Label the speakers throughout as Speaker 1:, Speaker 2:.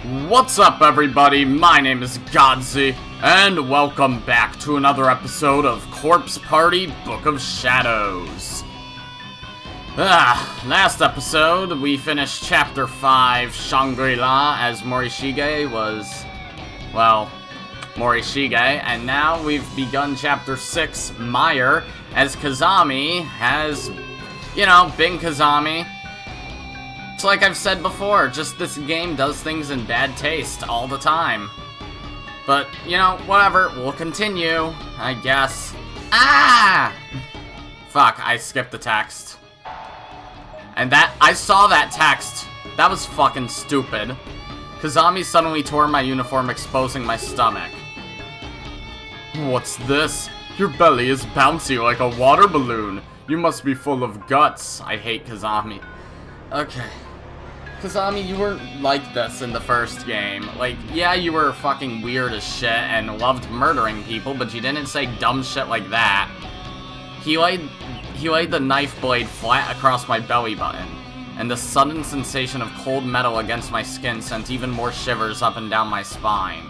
Speaker 1: What's up, everybody? My name is Godzi, and welcome back to another episode of Corpse Party Book of Shadows. Last episode, we finished Chapter 5, Shangri-La, as Morishige was, well, Morishige, and now we've begun Chapter 6, Meyer, as Kizami has, been Kizami. It's like I've said before, just this game does things in bad taste all the time. But, whatever, we'll continue, I guess. Fuck, I skipped the text. And I saw that text. That was fucking stupid. Kizami suddenly tore my uniform, exposing my stomach. What's this? Your belly is bouncy like a water balloon. You must be full of guts. I hate Kizami. Okay. Kizami, you weren't like this in the first game. Like, yeah, you were fucking weird as shit and loved murdering people, but you didn't say dumb shit like that. He laid the knife blade flat across my belly button, and the sudden sensation of cold metal against my skin sent even more shivers up and down my spine.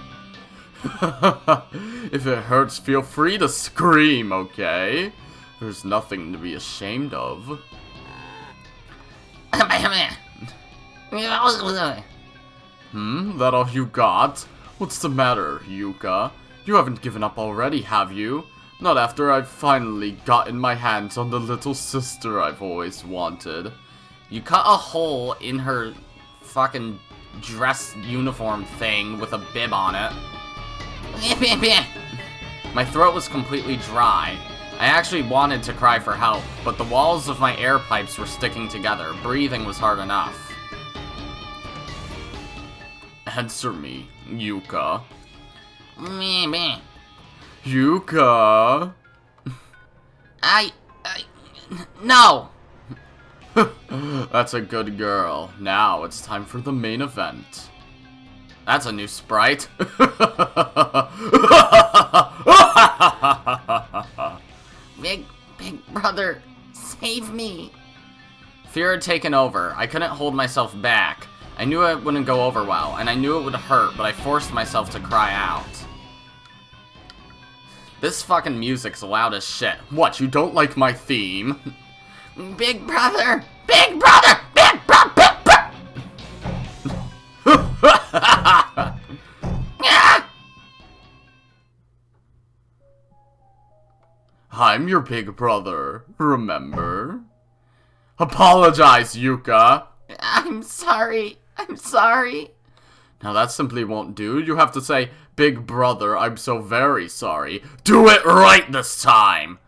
Speaker 1: If it hurts, feel free to scream, okay? There's nothing to be ashamed of. That all you got? What's the matter, Yuka? You haven't given up already, have you? Not after I've finally gotten my hands on the little sister I've always wanted. You cut a hole in her fucking dress uniform thing with a bib on it. My throat was completely dry. I actually wanted to cry for help, but the walls of my air pipes were sticking together. Breathing was hard enough. Answer me, Yuka. Yuka!
Speaker 2: No!
Speaker 1: That's a good girl. Now it's time for the main event. That's a new sprite.
Speaker 2: Big brother, save me.
Speaker 1: Fear had taken over. I couldn't hold myself back. I knew it wouldn't go over well, and I knew it would hurt, but I forced myself to cry out. This fucking music's loud as shit. What, you don't like my theme?
Speaker 2: Big brother! Big brother! Big brother! Big brother!
Speaker 1: I'm your big brother, remember? Apologize, Yuka!
Speaker 2: I'm sorry. I'm sorry.
Speaker 1: Now that simply won't do. You have to say, big brother, I'm so very sorry. Do it right this time!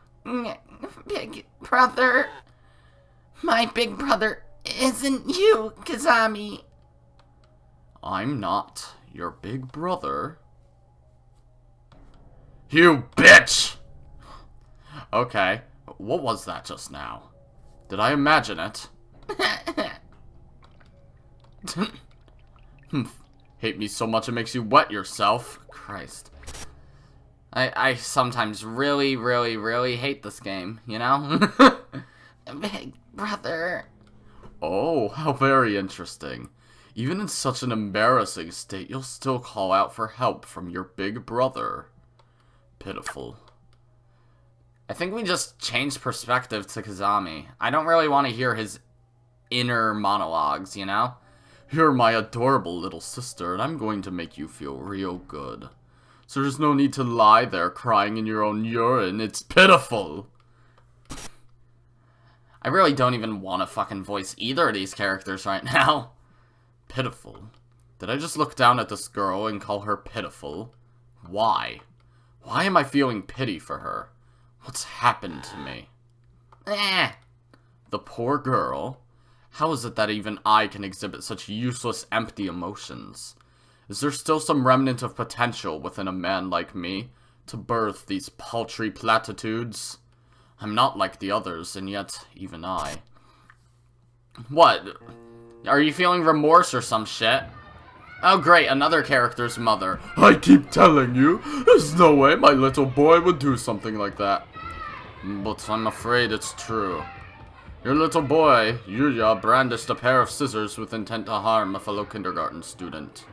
Speaker 2: Big brother. My big brother isn't you, Kizami.
Speaker 1: I'm not your big brother. You bitch! Okay, what was that just now? Did I imagine it? Hate me so much it makes you wet yourself. Christ. I sometimes really, really, really hate this game,
Speaker 2: Big brother.
Speaker 1: Oh, how very interesting. Even in such an embarrassing state, you'll still call out for help from your big brother. Pitiful. I think we just changed perspective to Kizami. I don't really want to hear his inner monologues, You're my adorable little sister, and I'm going to make you feel real good. So there's no need to lie there crying in your own urine. It's pitiful! I really don't even want to fucking voice either of these characters right now. Pitiful. Did I just look down at this girl and call her pitiful? Why? Why am I feeling pity for her? What's happened to me? The poor girl. How is it that even I can exhibit such useless, empty emotions? Is there still some remnant of potential within a man like me to birth these paltry platitudes? I'm not like the others, and yet, even I. What? Are you feeling remorse or some shit? Oh great, another character's mother. I keep telling you, there's no way my little boy would do something like that. But I'm afraid it's true. Your little boy, Yuya, brandished a pair of scissors with intent to harm a fellow kindergarten student.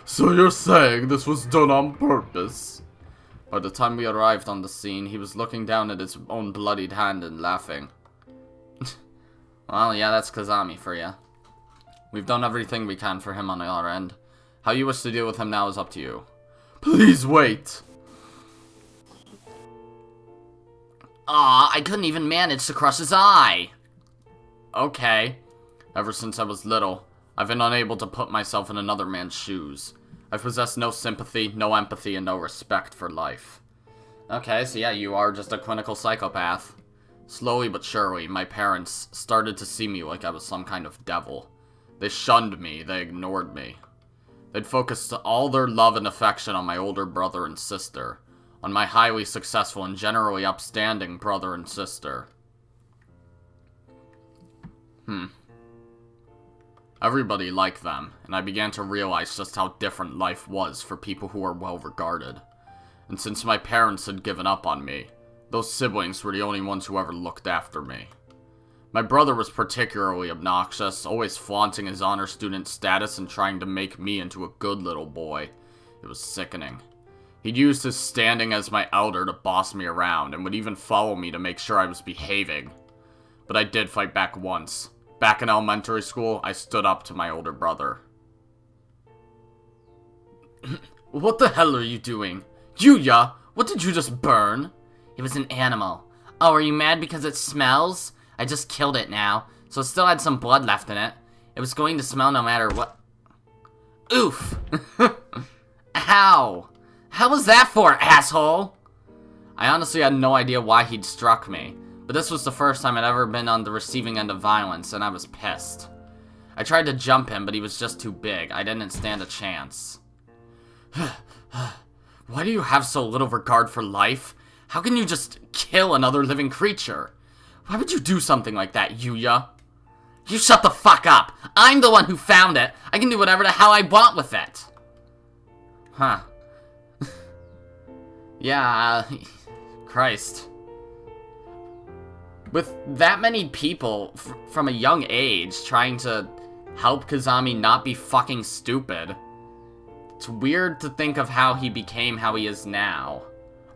Speaker 1: So you're saying this was done on purpose? By the time we arrived on the scene, he was looking down at his own bloodied hand and laughing. Well, yeah, that's Kizami for you. We've done everything we can for him on our end. How you wish to deal with him now is up to you. Please wait!
Speaker 2: Aw, I couldn't even manage to crush his eye!
Speaker 1: Okay. Ever since I was little, I've been unable to put myself in another man's shoes. I possess no sympathy, no empathy, and no respect for life. Okay, so yeah, you are just a clinical psychopath. Slowly but surely, my parents started to see me like I was some kind of devil. They shunned me, they ignored me. They'd focused all their love and affection on my older brother and sister, on my highly successful and generally upstanding brother and sister. Everybody liked them, and I began to realize just how different life was for people who were well regarded. And since my parents had given up on me, those siblings were the only ones who ever looked after me. My brother was particularly obnoxious, always flaunting his honor student status and trying to make me into a good little boy. It was sickening. He'd used his standing as my elder to boss me around, and would even follow me to make sure I was behaving. But I did fight back once. Back in elementary school, I stood up to my older brother. What the hell are you doing? Yuya, what did you just burn?
Speaker 2: It was an animal. Oh, are you mad because it smells? I just killed it now, so it still had some blood left in it. It was going to smell no matter what. Oof! Ow! How was that for, asshole?
Speaker 1: I honestly had no idea why he'd struck me, but this was the first time I'd ever been on the receiving end of violence, and I was pissed. I tried to jump him, but he was just too big. I didn't stand a chance. Why do you have so little regard for life? How can you just kill another living creature? Why would you do something like that, Yuya?
Speaker 2: You shut the fuck up! I'm the one who found it! I can do whatever the hell I want with it!
Speaker 1: Huh. Yeah, Christ. With that many people, from a young age, trying to help Kizami not be fucking stupid, it's weird to think of how he became how he is now.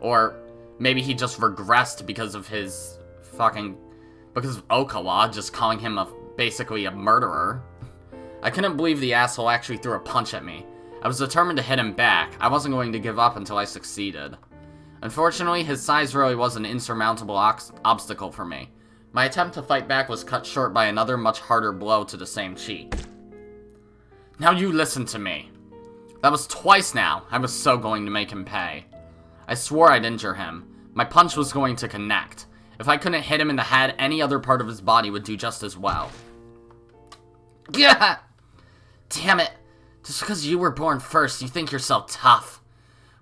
Speaker 1: Or maybe he just regressed because of his because of Okawa just calling him basically a murderer. I couldn't believe the asshole actually threw a punch at me. I was determined to hit him back. I wasn't going to give up until I succeeded. Unfortunately, his size really was an insurmountable obstacle for me. My attempt to fight back was cut short by another much harder blow to the same cheek. Now you listen to me. That was twice now. I was so going to make him pay. I swore I'd injure him. My punch was going to connect. If I couldn't hit him in the head, any other part of his body would do just as well.
Speaker 2: Gah! Damn it. Just because you were born first, you think you're so tough.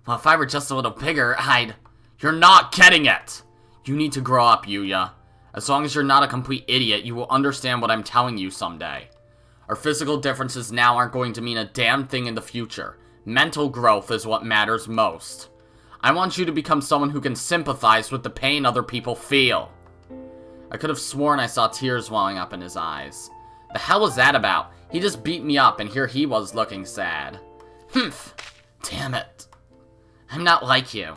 Speaker 2: Well, if I were just a little bigger, I'd...
Speaker 1: You're not getting it! You need to grow up, Yuya. As long as you're not a complete idiot, you will understand what I'm telling you someday. Our physical differences now aren't going to mean a damn thing in the future. Mental growth is what matters most. I want you to become someone who can sympathize with the pain other people feel. I could have sworn I saw tears welling up in his eyes. The hell was that about? He just beat me up, and here he was looking sad.
Speaker 2: Humph. Damn it. I'm not like you.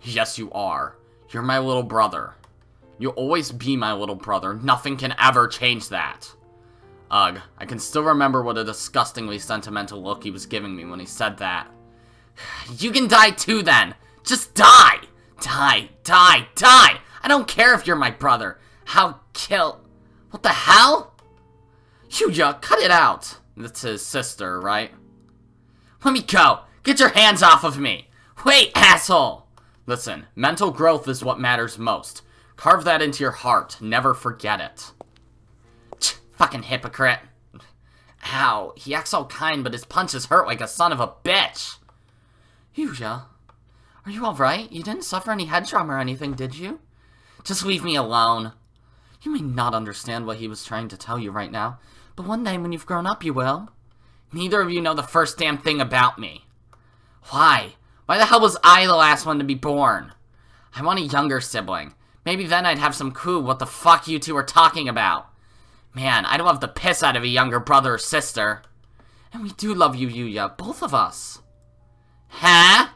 Speaker 1: Yes, you are. You're my little brother. You'll always be my little brother. Nothing can ever change that. Ugh, I can still remember what a disgustingly sentimental look he was giving me when he said that.
Speaker 2: You can die too, then. Just die! Die, die, die! I don't care if you're my brother. I'll kill... What the hell?
Speaker 1: Yuya, cut it out! That's his sister, right?
Speaker 2: Let me go! Get your hands off of me! Wait, asshole!
Speaker 1: Listen, mental growth is what matters most. Carve that into your heart. Never forget it.
Speaker 2: Fucking hypocrite. Ow, he acts all kind, but his punches hurt like a son of a bitch.
Speaker 1: Yuya, are you alright? You didn't suffer any head trauma or anything, did you?
Speaker 2: Just leave me alone.
Speaker 1: You may not understand what he was trying to tell you right now, but one day when you've grown up, you will.
Speaker 2: Neither of you know the first damn thing about me. Why? Why the hell was I the last one to be born? I want a younger sibling. Maybe then I'd have some clue what the fuck you two are talking about. Man, I don't have the piss out of a younger brother or sister. And we do love you, Yuya. Both of us. Huh?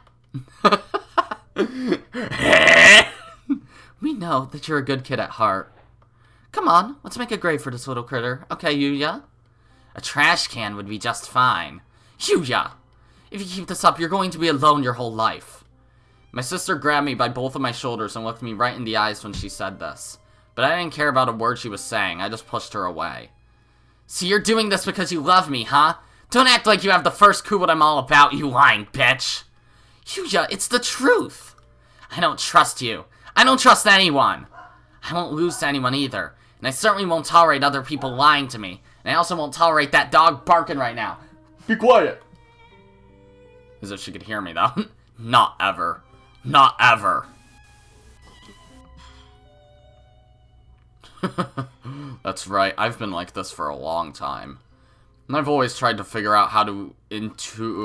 Speaker 2: We know that you're a good kid at heart. Come on, let's make a grave for this little critter. Okay, Yuya? A trash can would be just fine. Yuya! If you keep this up, you're going to be alone your whole life. My sister grabbed me by both of my shoulders and looked me right in the eyes when she said this. But I didn't care about a word she was saying, I just pushed her away. So you're doing this because you love me, huh? Don't act like you have the first clue what I'm all about, you lying bitch. Yuya, it's the truth. I don't trust you. I don't trust anyone. I won't lose to anyone either. And I certainly won't tolerate other people lying to me. And I also won't tolerate that dog barking right now.
Speaker 1: Be quiet.
Speaker 2: As if she could hear me, though. Not ever. Not ever.
Speaker 1: That's right, I've been like this for a long time. And I've always tried to figure out how to intuit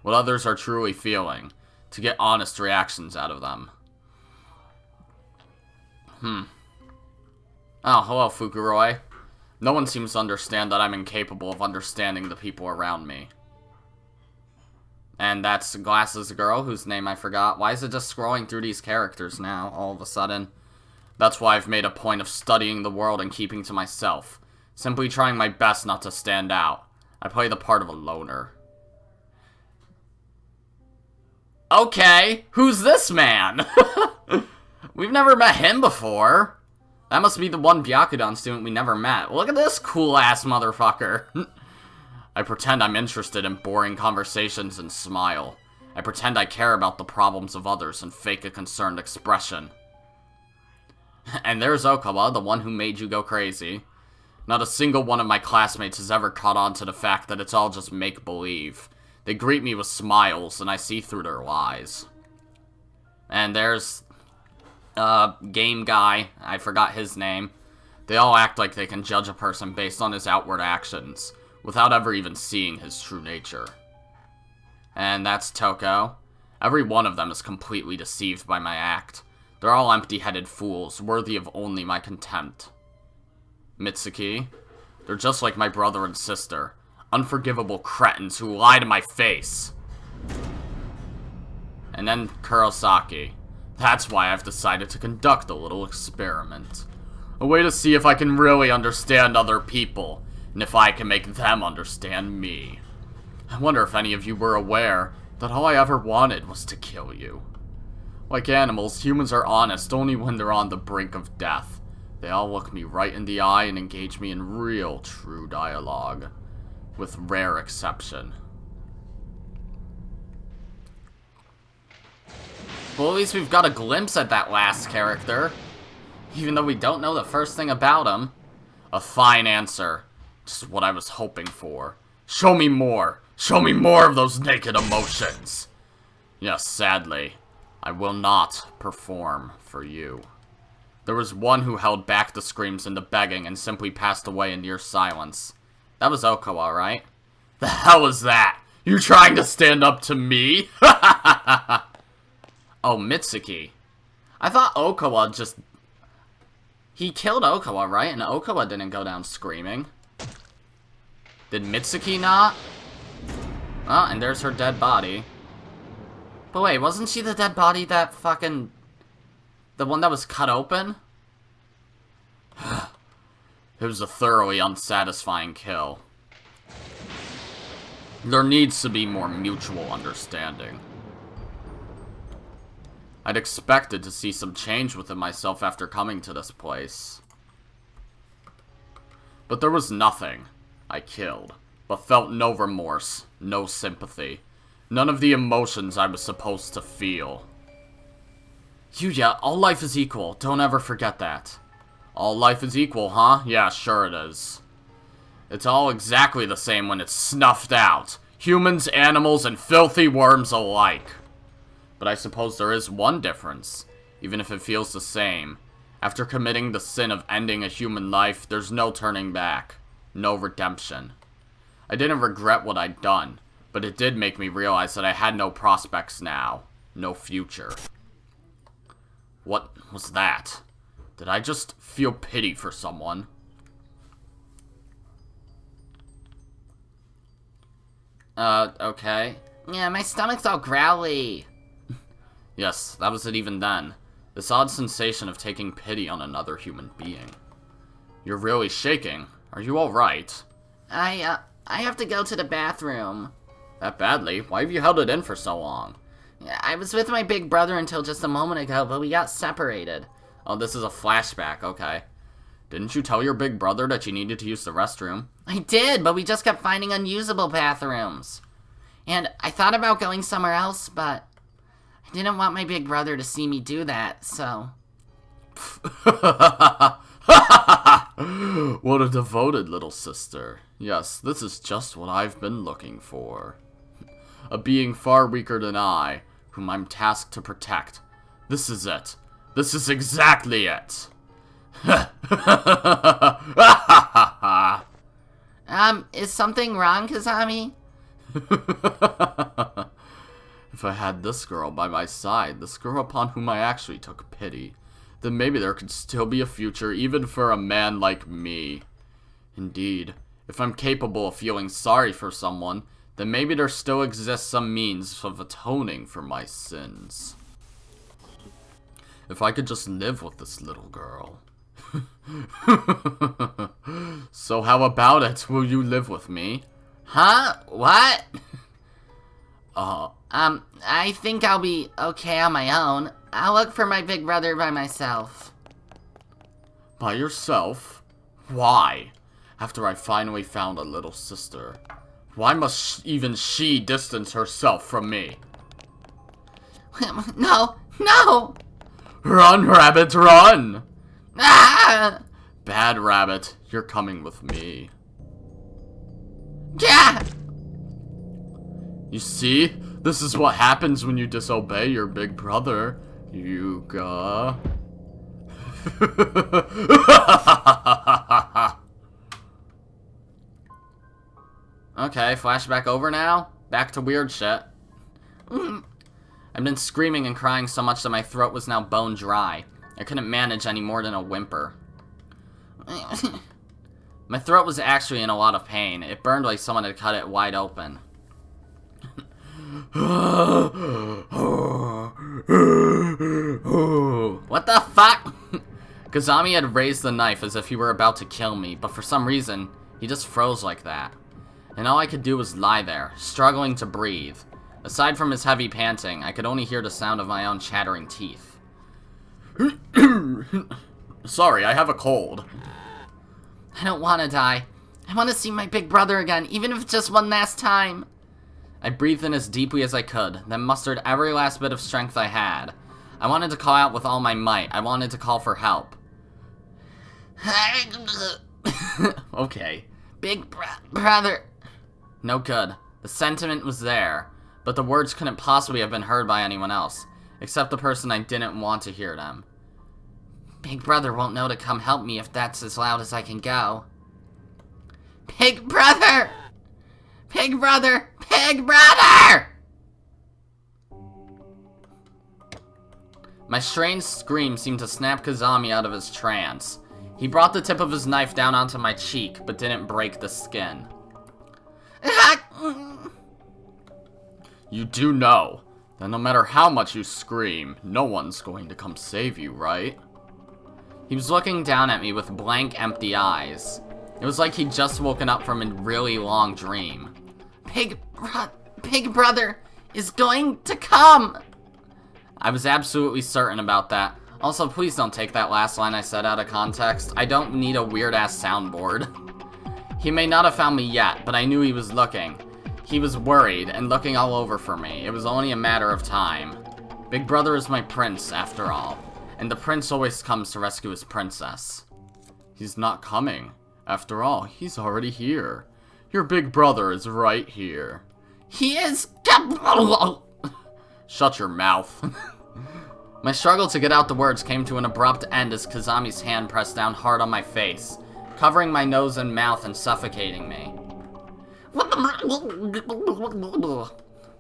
Speaker 1: what others are truly feeling, to get honest reactions out of them. Oh, hello, Fukuroi. No one seems to understand that I'm incapable of understanding the people around me. And that's Glasses Girl, whose name I forgot. Why is it just scrolling through these characters now, all of a sudden? That's why I've made a point of studying the world and keeping to myself. Simply trying my best not to stand out. I play the part of a loner. Okay, who's this man? We've never met him before. That must be the one Byakudan student we never met. Look at this cool-ass motherfucker. I pretend I'm interested in boring conversations and smile. I pretend I care about the problems of others and fake a concerned expression. And there's Okawa, the one who made you go crazy. Not a single one of my classmates has ever caught on to the fact that it's all just make-believe. They greet me with smiles, and I see through their lies. And there's... game guy. I forgot his name. They all act like they can judge a person based on his outward actions, without ever even seeing his true nature. And that's Toko. Every one of them is completely deceived by my act. They're all empty-headed fools, worthy of only my contempt. Mitsuki. They're just like my brother and sister. Unforgivable cretins who lie to my face. And then Kurosaki. That's why I've decided to conduct a little experiment. A way to see if I can really understand other people, and if I can make them understand me. I wonder if any of you were aware that all I ever wanted was to kill you. Like animals, humans are honest only when they're on the brink of death. They all look me right in the eye and engage me in real, true dialogue. With rare exception. Well, at least we've got a glimpse at that last character. Even though we don't know the first thing about him. A fine answer. Just what I was hoping for. Show me more. Show me more of those naked emotions. Yes, sadly, I will not perform for you. There was one who held back the screams and the begging and simply passed away in near silence. That was Okawa, right? The hell is that? You trying to stand up to me? Oh, Mitsuki. I thought Okawa just... He killed Okawa, right? And Okawa didn't go down screaming. Did Mitsuki not? Oh, and there's her dead body. But wait, wasn't she the dead body that fucking... The one that was cut open? It was a thoroughly unsatisfying kill. There needs to be more mutual understanding. I'd expected to see some change within myself after coming to this place. But there was nothing. I killed, but felt no remorse, no sympathy. None of the emotions I was supposed to feel. Yuya, all life is equal. Don't ever forget that. All life is equal, huh? Yeah, sure it is. It's all exactly the same when it's snuffed out. Humans, animals, and filthy worms alike. But I suppose there is one difference, even if it feels the same. After committing the sin of ending a human life, there's no turning back. No redemption. I didn't regret what I'd done, but it did make me realize that I had no prospects now. No future. What was that? Did I just feel pity for someone? Okay.
Speaker 2: Yeah, my stomach's all growly.
Speaker 1: Yes, that was it even then. This odd sensation of taking pity on another human being. You're really shaking. Are you alright?
Speaker 2: I have to go to the bathroom.
Speaker 1: That badly? Why have you held it in for so long?
Speaker 2: I was with my big brother until just a moment ago, but we got separated.
Speaker 1: Oh, this is a flashback, okay. Didn't you tell your big brother that you needed to use the restroom?
Speaker 2: I did, but we just kept finding unusable bathrooms. And I thought about going somewhere else, but I didn't want my big brother to see me do that, so...
Speaker 1: What a devoted little sister. Yes, this is just what I've been looking for. A being far weaker than I, whom I'm tasked to protect. This is it. This is exactly it.
Speaker 2: Is something wrong, Kizami?
Speaker 1: If I had this girl by my side, this girl upon whom I actually took pity, then maybe there could still be a future even for a man like me. Indeed, if I'm capable of feeling sorry for someone, then maybe there still exists some means of atoning for my sins. If I could just live with this little girl. So how about it? Will you live with me?
Speaker 2: Huh? What? I think I'll be okay on my own. I'll look for my big brother by myself.
Speaker 1: By yourself? Why? After I finally found a little sister. Why must even she distance herself from me?
Speaker 2: No! No!
Speaker 1: Run, rabbit, run!
Speaker 2: Ah!
Speaker 1: Bad rabbit, you're coming with me.
Speaker 2: Yeah!
Speaker 1: You see? This is what happens when you disobey your big brother, Yuka. Okay, flashback over now. Back to weird shit. I've been screaming and crying so much that my throat was now bone dry. I couldn't manage any more than a whimper. My throat was actually in a lot of pain. It burned like someone had cut it wide open. What the fuck? Kizami had raised the knife as if he were about to kill me, but for some reason, he just froze like that. And all I could do was lie there, struggling to breathe. Aside from his heavy panting, I could only hear the sound of my own chattering teeth. Sorry, I have a cold.
Speaker 2: I don't want to die. I want to see my big brother again, even if it's just one last time.
Speaker 1: I breathed in as deeply as I could, then mustered every last bit of strength I had. I wanted to call out with all my might. I wanted to call for help. Okay.
Speaker 2: Big brother.
Speaker 1: No good. The sentiment was there, but the words couldn't possibly have been heard by anyone else, except the person I didn't want to hear them.
Speaker 2: Big brother won't know to come help me if that's as loud as I can go. Big brother! Big brother! Big brother!
Speaker 1: My strange scream seemed to snap Kizami out of his trance. He brought the tip of his knife down onto my cheek, but didn't break the skin. You do know that no matter how much you scream, no one's going to come save you, right? He was looking down at me with blank, empty eyes. It was like he'd just woken up from a really long dream.
Speaker 2: Big brother is going to come!
Speaker 1: I was absolutely certain about that. Also, please don't take that last line I said out of context. I don't need a weird-ass soundboard. He may not have found me yet, but I knew he was looking. He was worried and looking all over for me. It was only a matter of time. Big brother is my prince, after all. And the prince always comes to rescue his princess. He's not coming. After all, he's already here. Your big brother is right here.
Speaker 2: He is...
Speaker 1: Shut your mouth. My struggle to get out the words came to an abrupt end as Kizami's hand pressed down hard on my face, covering my nose and mouth and suffocating me.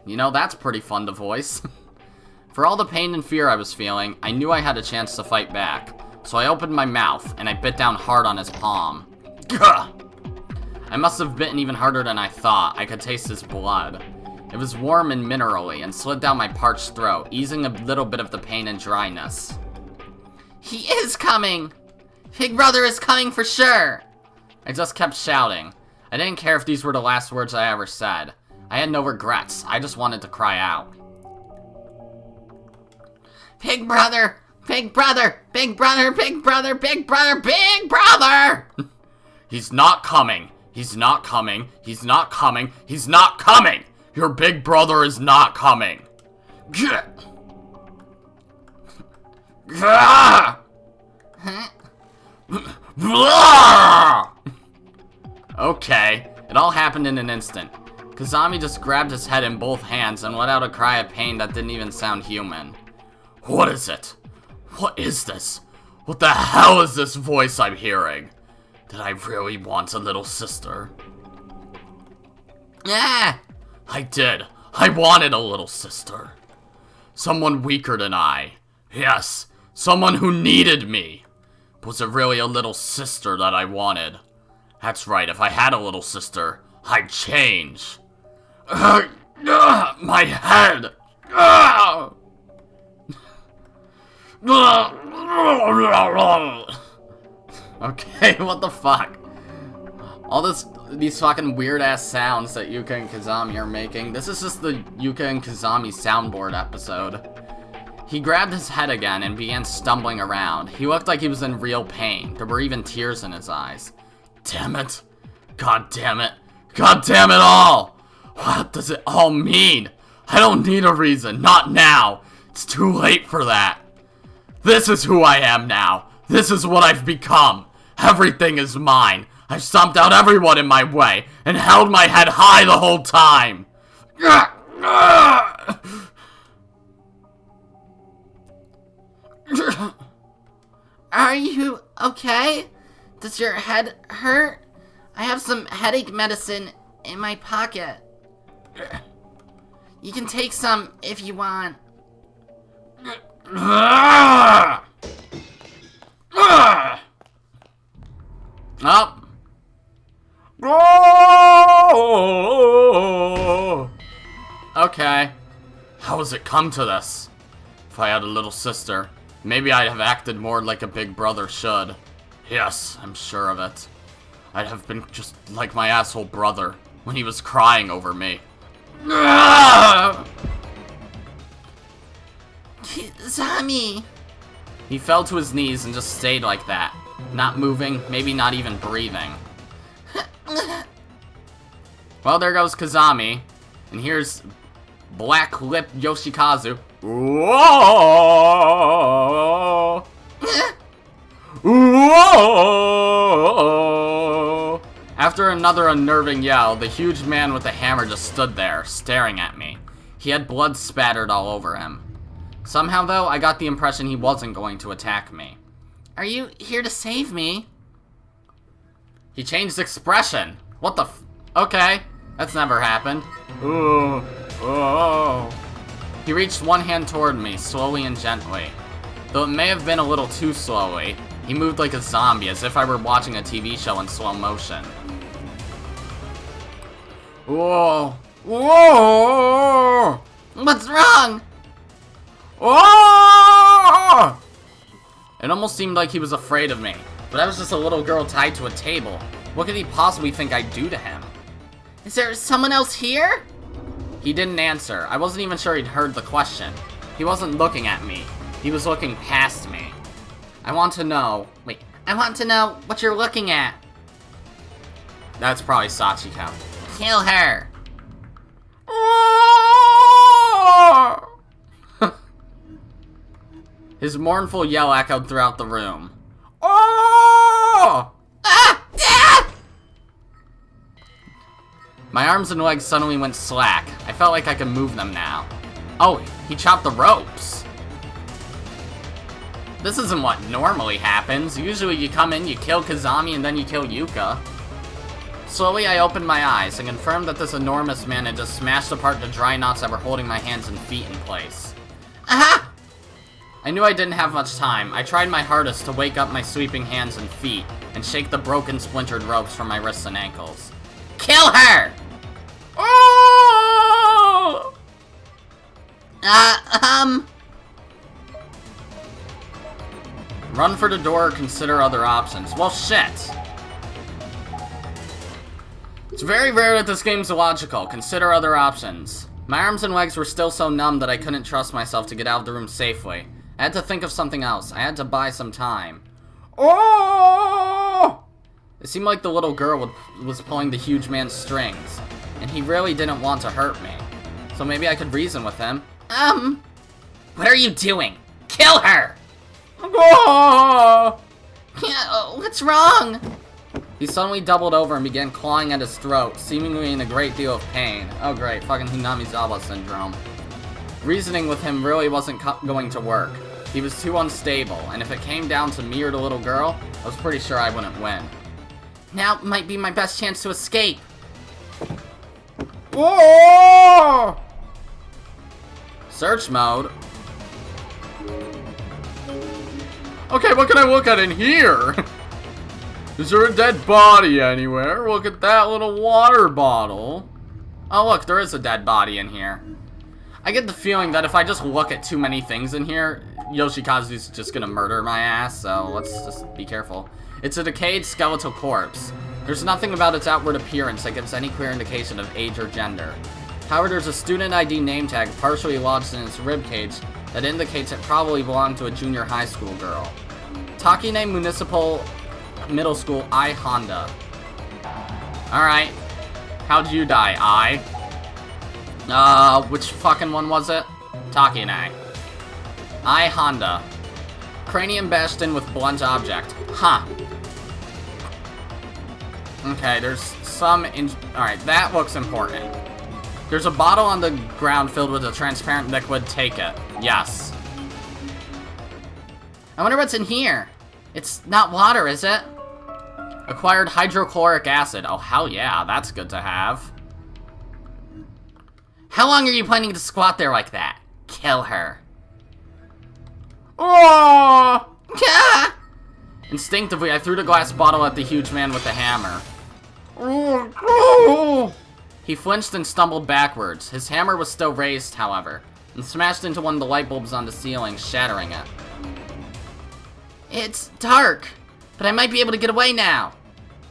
Speaker 1: You know, that's pretty fun to voice. For all the pain and fear I was feeling, I knew I had a chance to fight back, so I opened my mouth and I bit down hard on his palm. Gah!
Speaker 2: I must have bitten even harder than I thought. I could taste his blood. It was warm and minerally and slid down my parched throat, easing a little bit of the pain and dryness. He is coming! Big Brother is coming for sure! I just kept shouting. I didn't care if these were the last words I ever said. I had no regrets. I just wanted to cry out. Big Brother! Big Brother! Big Brother! Big Brother! Big Brother! Big Brother!
Speaker 1: He's not coming! He's not coming! He's not coming! He's not coming! Your big brother is not coming! Gah! Gah! Okay, it all happened in an instant. Kizami just grabbed his head in both hands and let out a cry of pain that didn't even sound human. What is it? What is this? What the hell is this voice I'm hearing? Did I really want a little sister?
Speaker 2: Ah!
Speaker 1: I did. I wanted a little sister. Someone weaker than I. Yes, someone who needed me. Was it really a little sister that I wanted? That's right, if I had a little sister, I'd change. My head! Okay, what the fuck? All these fucking weird-ass sounds that Yuka and Kizami are making. This is just the Yuka and Kizami soundboard episode. He grabbed his head again and began stumbling around. He looked like he was in real pain. There were even tears in his eyes. Damn it. God damn it. God damn it all! What does it all mean? I don't need a reason. Not now. It's too late for that. This is who I am now. This is what I've become. Everything is mine. I've stomped out everyone in my way and held my head high the whole time.
Speaker 2: Are you okay? Does your head hurt? I have some headache medicine in my pocket. You can take some if you want.
Speaker 1: Up. Okay. How has it come to this? If I had a little sister, maybe I'd have acted more like a big brother should. Yes, I'm sure of it. I'd have been just like my asshole brother when he was crying over me.
Speaker 2: Kizami!
Speaker 1: He fell to his knees and just stayed like that. Not moving, maybe not even breathing. Well, there goes Kizami. And here's Black Lip Yoshikazu. Whoa! Whoa! After another unnerving yell, the huge man with the hammer just stood there, staring at me. He had blood spattered all over him. Somehow, though, I got the impression he wasn't going to attack me.
Speaker 2: Are you here to save me?
Speaker 1: He changed expression. What the Okay, that's never happened. Ooh. Oh. He reached one hand toward me, slowly and gently. Though it may have been a little too slowly, he moved like a zombie, as if I were watching a TV show in slow motion. Whoa. Whoa!
Speaker 2: What's wrong?
Speaker 1: Oh! It almost seemed like he was afraid of me, but I was just a little girl tied to a table. What could he possibly think I'd do to him?
Speaker 2: Is there someone else here?
Speaker 1: He didn't answer. I wasn't even sure he'd heard the question. He wasn't looking at me. He was looking past me. I want to know...
Speaker 2: Wait, I want to know what you're looking at.
Speaker 1: That's probably Sachiko.
Speaker 2: Kill her.
Speaker 1: His mournful yell echoed throughout the room. Oh!
Speaker 2: Ah! Ah!
Speaker 1: My arms and legs suddenly went slack. I felt like I could move them now. Oh, he chopped the ropes. This isn't what normally happens. Usually you come in, you kill Kizami, and then you kill Yuka. Slowly I opened my eyes and confirmed that this enormous man had just smashed apart the dry knots that were holding my hands and feet in place.
Speaker 2: Aha!
Speaker 1: I knew I didn't have much time. I tried my hardest to wake up my sweeping hands and feet and shake the broken, splintered ropes from my wrists and ankles.
Speaker 2: Kill her!
Speaker 1: Oh! Run for the door or consider other options. Well, shit. It's very rare that this game's illogical. Consider other options. My arms and legs were still so numb that I couldn't trust myself to get out of the room safely. I had to think of something else. I had to buy some time. Oh! It seemed like the little girl was pulling the huge man's strings, and he really didn't want to hurt me. So maybe I could reason with him.
Speaker 2: What are you doing? Kill her!
Speaker 1: Oh!
Speaker 2: What's wrong?
Speaker 1: He suddenly doubled over and began clawing at his throat, seemingly in a great deal of pain. Oh great, fucking Hinamizawa syndrome. Reasoning with him really wasn't going to work. He was too unstable, and if it came down to me or the little girl, I was pretty sure I wouldn't win.
Speaker 2: Now might be my best chance to escape.
Speaker 1: Whoa! Search mode. Okay, what can I look at in here? Is there a dead body anywhere? Look at that little water bottle. Oh look, there is a dead body in here. I get the feeling that if I just look at too many things in here, Yoshikazu's just gonna murder my ass, so let's just be careful. It's a decayed skeletal corpse. There's nothing about its outward appearance that gives any clear indication of age or gender. However, there's a student ID name tag partially lodged in its ribcage that indicates it probably belonged to a junior high school girl. Takine Municipal Middle School I Honda. Alright. How'd you die, I? Which fucking one was it? Takine. I Honda. Cranium bashed in with blunt object. Huh. Okay, there's some alright, that looks important. There's a bottle on the ground filled with a transparent liquid. Take it. Yes.
Speaker 2: I wonder what's in here. It's not water, is it?
Speaker 1: Acquired hydrochloric acid. Oh, hell yeah, that's good to have.
Speaker 2: How long are you planning to squat there like that? Kill her.
Speaker 1: Oh! Instinctively, I threw the glass bottle at the huge man with the hammer. He flinched and stumbled backwards. His hammer was still raised, however, and smashed into one of the light bulbs on the ceiling, shattering it.
Speaker 2: It's dark, but I might be able to get away now.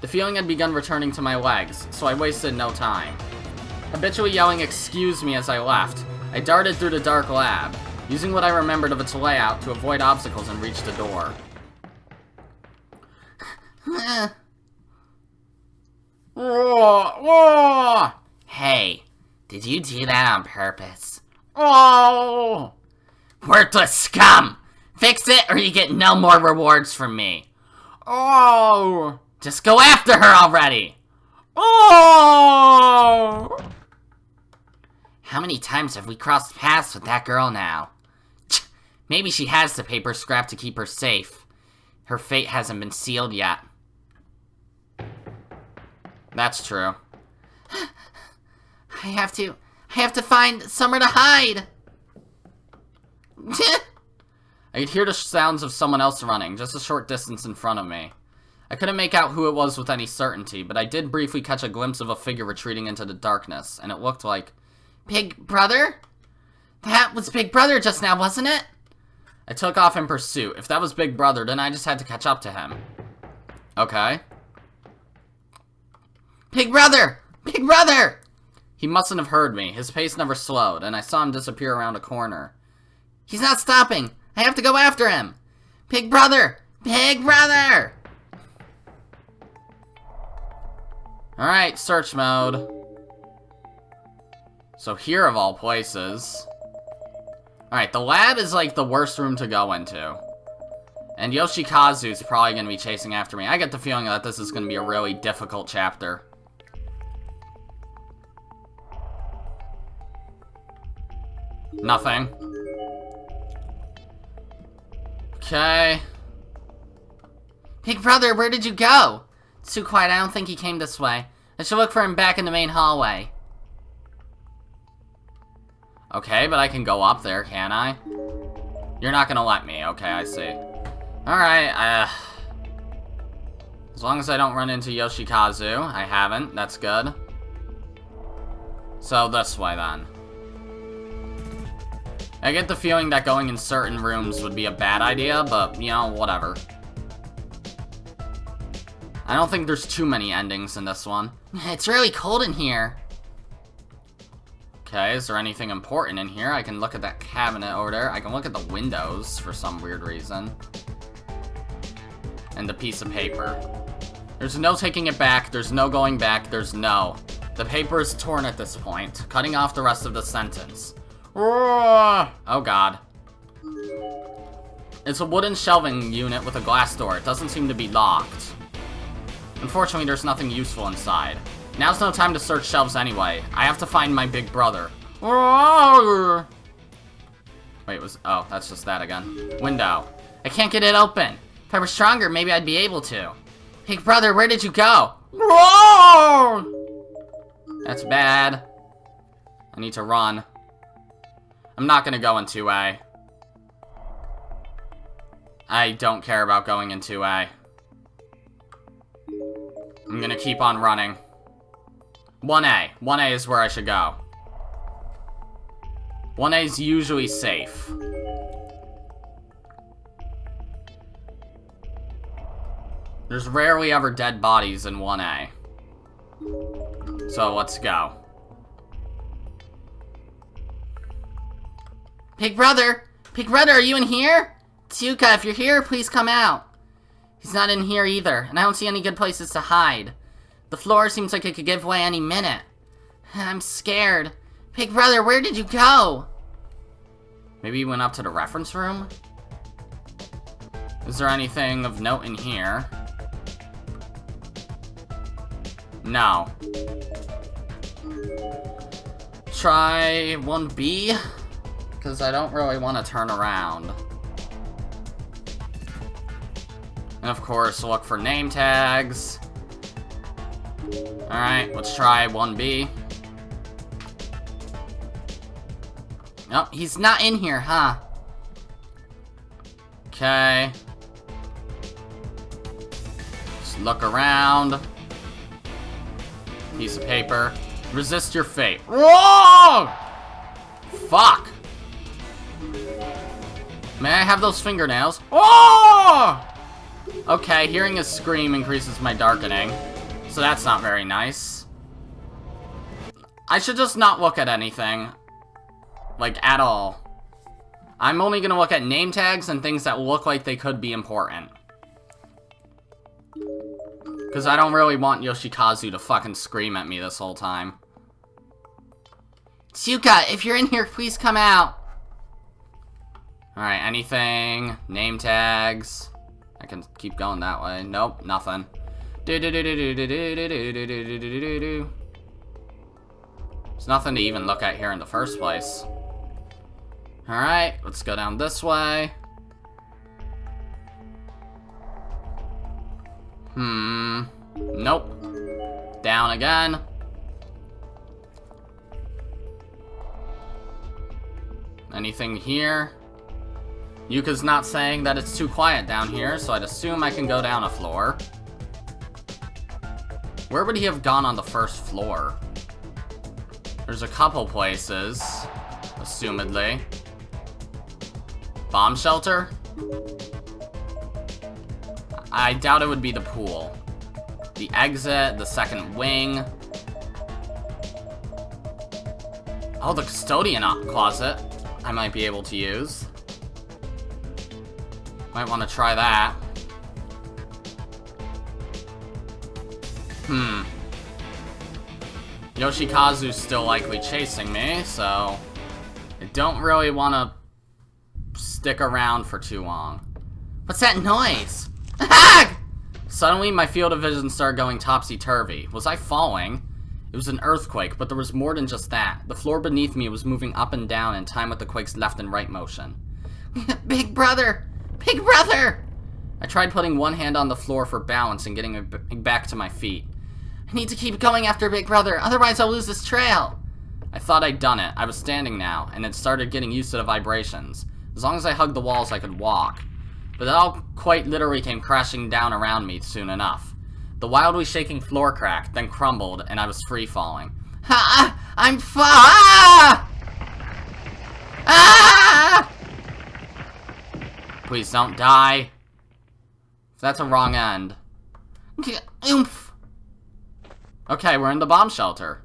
Speaker 1: The feeling had begun returning to my legs, so I wasted no time. Habitually yelling "excuse me" as I left, I darted through the dark lab, using what I remembered of its layout to avoid obstacles and reach the door.
Speaker 2: Hey, did you do that on purpose?
Speaker 1: Oh!
Speaker 2: Worthless scum! Fix it or you get no more rewards from me.
Speaker 1: Oh!
Speaker 2: Just go after her already!
Speaker 1: Oh!
Speaker 2: How many times have we crossed paths with that girl now? Maybe she has the paper scrap to keep her safe. Her fate hasn't been sealed yet.
Speaker 1: That's true.
Speaker 2: I have to find somewhere to hide.
Speaker 1: I could hear the sounds of someone else running, just a short distance in front of me. I couldn't make out who it was with any certainty, but I did briefly catch a glimpse of a figure retreating into the darkness, and it looked like...
Speaker 2: Big Brother? That was Big Brother just now, wasn't it?
Speaker 1: I took off in pursuit. If that was Big Brother, then I just had to catch up to him. Okay.
Speaker 2: Big Brother! Big Brother!
Speaker 1: He mustn't have heard me. His pace never slowed, and I saw him disappear around a corner.
Speaker 2: He's not stopping! I have to go after him! Big Brother! Big Brother!
Speaker 1: Alright, search mode. So here of all places. Alright, the lab is like the worst room to go into. And Yoshikazu's probably going to be chasing after me. I get the feeling that this is going to be a really difficult chapter. Nothing. Okay.
Speaker 2: Big Brother, where did you go? It's too quiet, I don't think he came this way. I should look for him back in the main hallway.
Speaker 1: Okay, but I can go up there, can I? You're not gonna let me. Okay, I see. Alright, As long as I don't run into Yoshikazu. I haven't. That's good. So this way, then. I get the feeling that going in certain rooms would be a bad idea, but, you know, whatever. I don't think there's too many endings in this one.
Speaker 2: It's really cold in here.
Speaker 1: Okay, is there anything important in here? I can look at that cabinet over there. I can look at the windows for some weird reason. And the piece of paper. There's no taking it back. There's no going back. There's no. The paper is torn at this point, cutting off the rest of the sentence. Oh god. It's a wooden shelving unit with a glass door. It doesn't seem to be locked. Unfortunately, there's nothing useful inside. Now's no time to search shelves anyway. I have to find my big brother. Wait, oh, that's just that again. Window.
Speaker 2: I can't get it open. If I were stronger, maybe I'd be able to. Big brother, where did you go?
Speaker 1: That's bad. I need to run. I'm not gonna go in 2A. I don't care about going in 2A. I'm gonna keep on running. 1A. 1A is where I should go. 1A is usually safe. There's rarely ever dead bodies in 1A. So let's go.
Speaker 2: Big brother! Big brother, are you in here? It's Yuka, if you're here, please come out. He's not in here either, and I don't see any good places to hide. The floor seems like it could give way any minute. I'm scared. Big brother, where did you go?
Speaker 1: Maybe you went up to the reference room? Is there anything of note in here? No. Try 1B? Because I don't really want to turn around. And of course, look for name tags. Alright, let's try 1B.
Speaker 2: Oh, he's not in here, huh?
Speaker 1: Okay. Just look around. Piece of paper. Resist your fate. Whoa! Fuck! May I have those fingernails? Oh! Okay, hearing a scream increases my darkening. So that's not very nice. I should just not look at anything. Like, at all. I'm only gonna look at name tags and things that look like they could be important. Because I don't really want Yoshikazu to fucking scream at me this whole time.
Speaker 2: Yuka, if you're in here, please come out.
Speaker 1: Alright, anything? Name tags? I can keep going that way. Nope, nothing. There's nothing to even look at here in the first place. Alright, let's go down this way. Nope. Down again. Anything here? Yuka's not saying that it's too quiet down here, so I'd assume I can go down a floor. Where would he have gone on the first floor? There's a couple places, assumedly. Bomb shelter? I doubt it would be the pool. The exit, the second wing. Oh, the custodian closet. I might be able to use. Might want to try that. Yoshikazu's still likely chasing me, so I don't really want to stick around for too long.
Speaker 2: What's that noise?
Speaker 1: Suddenly, my field of vision started going topsy-turvy. Was I falling? It was an earthquake, but there was more than just that. The floor beneath me was moving up and down in time with the quake's left and right motion.
Speaker 2: Big brother! Big brother!
Speaker 1: I tried putting one hand on the floor for balance and getting back to my feet.
Speaker 2: I need to keep going after Big Brother, otherwise I'll lose this trail.
Speaker 1: I thought I'd done it. I was standing now, and had started getting used to the vibrations. As long as I hugged the walls, I could walk. But it all quite literally came crashing down around me soon enough. The wildly shaking floor cracked, then crumbled, and I was free-falling.
Speaker 2: Ha! Ah! Ah!
Speaker 1: Please don't die. That's a wrong end.
Speaker 2: Oomph!
Speaker 1: Okay, we're in the bomb shelter.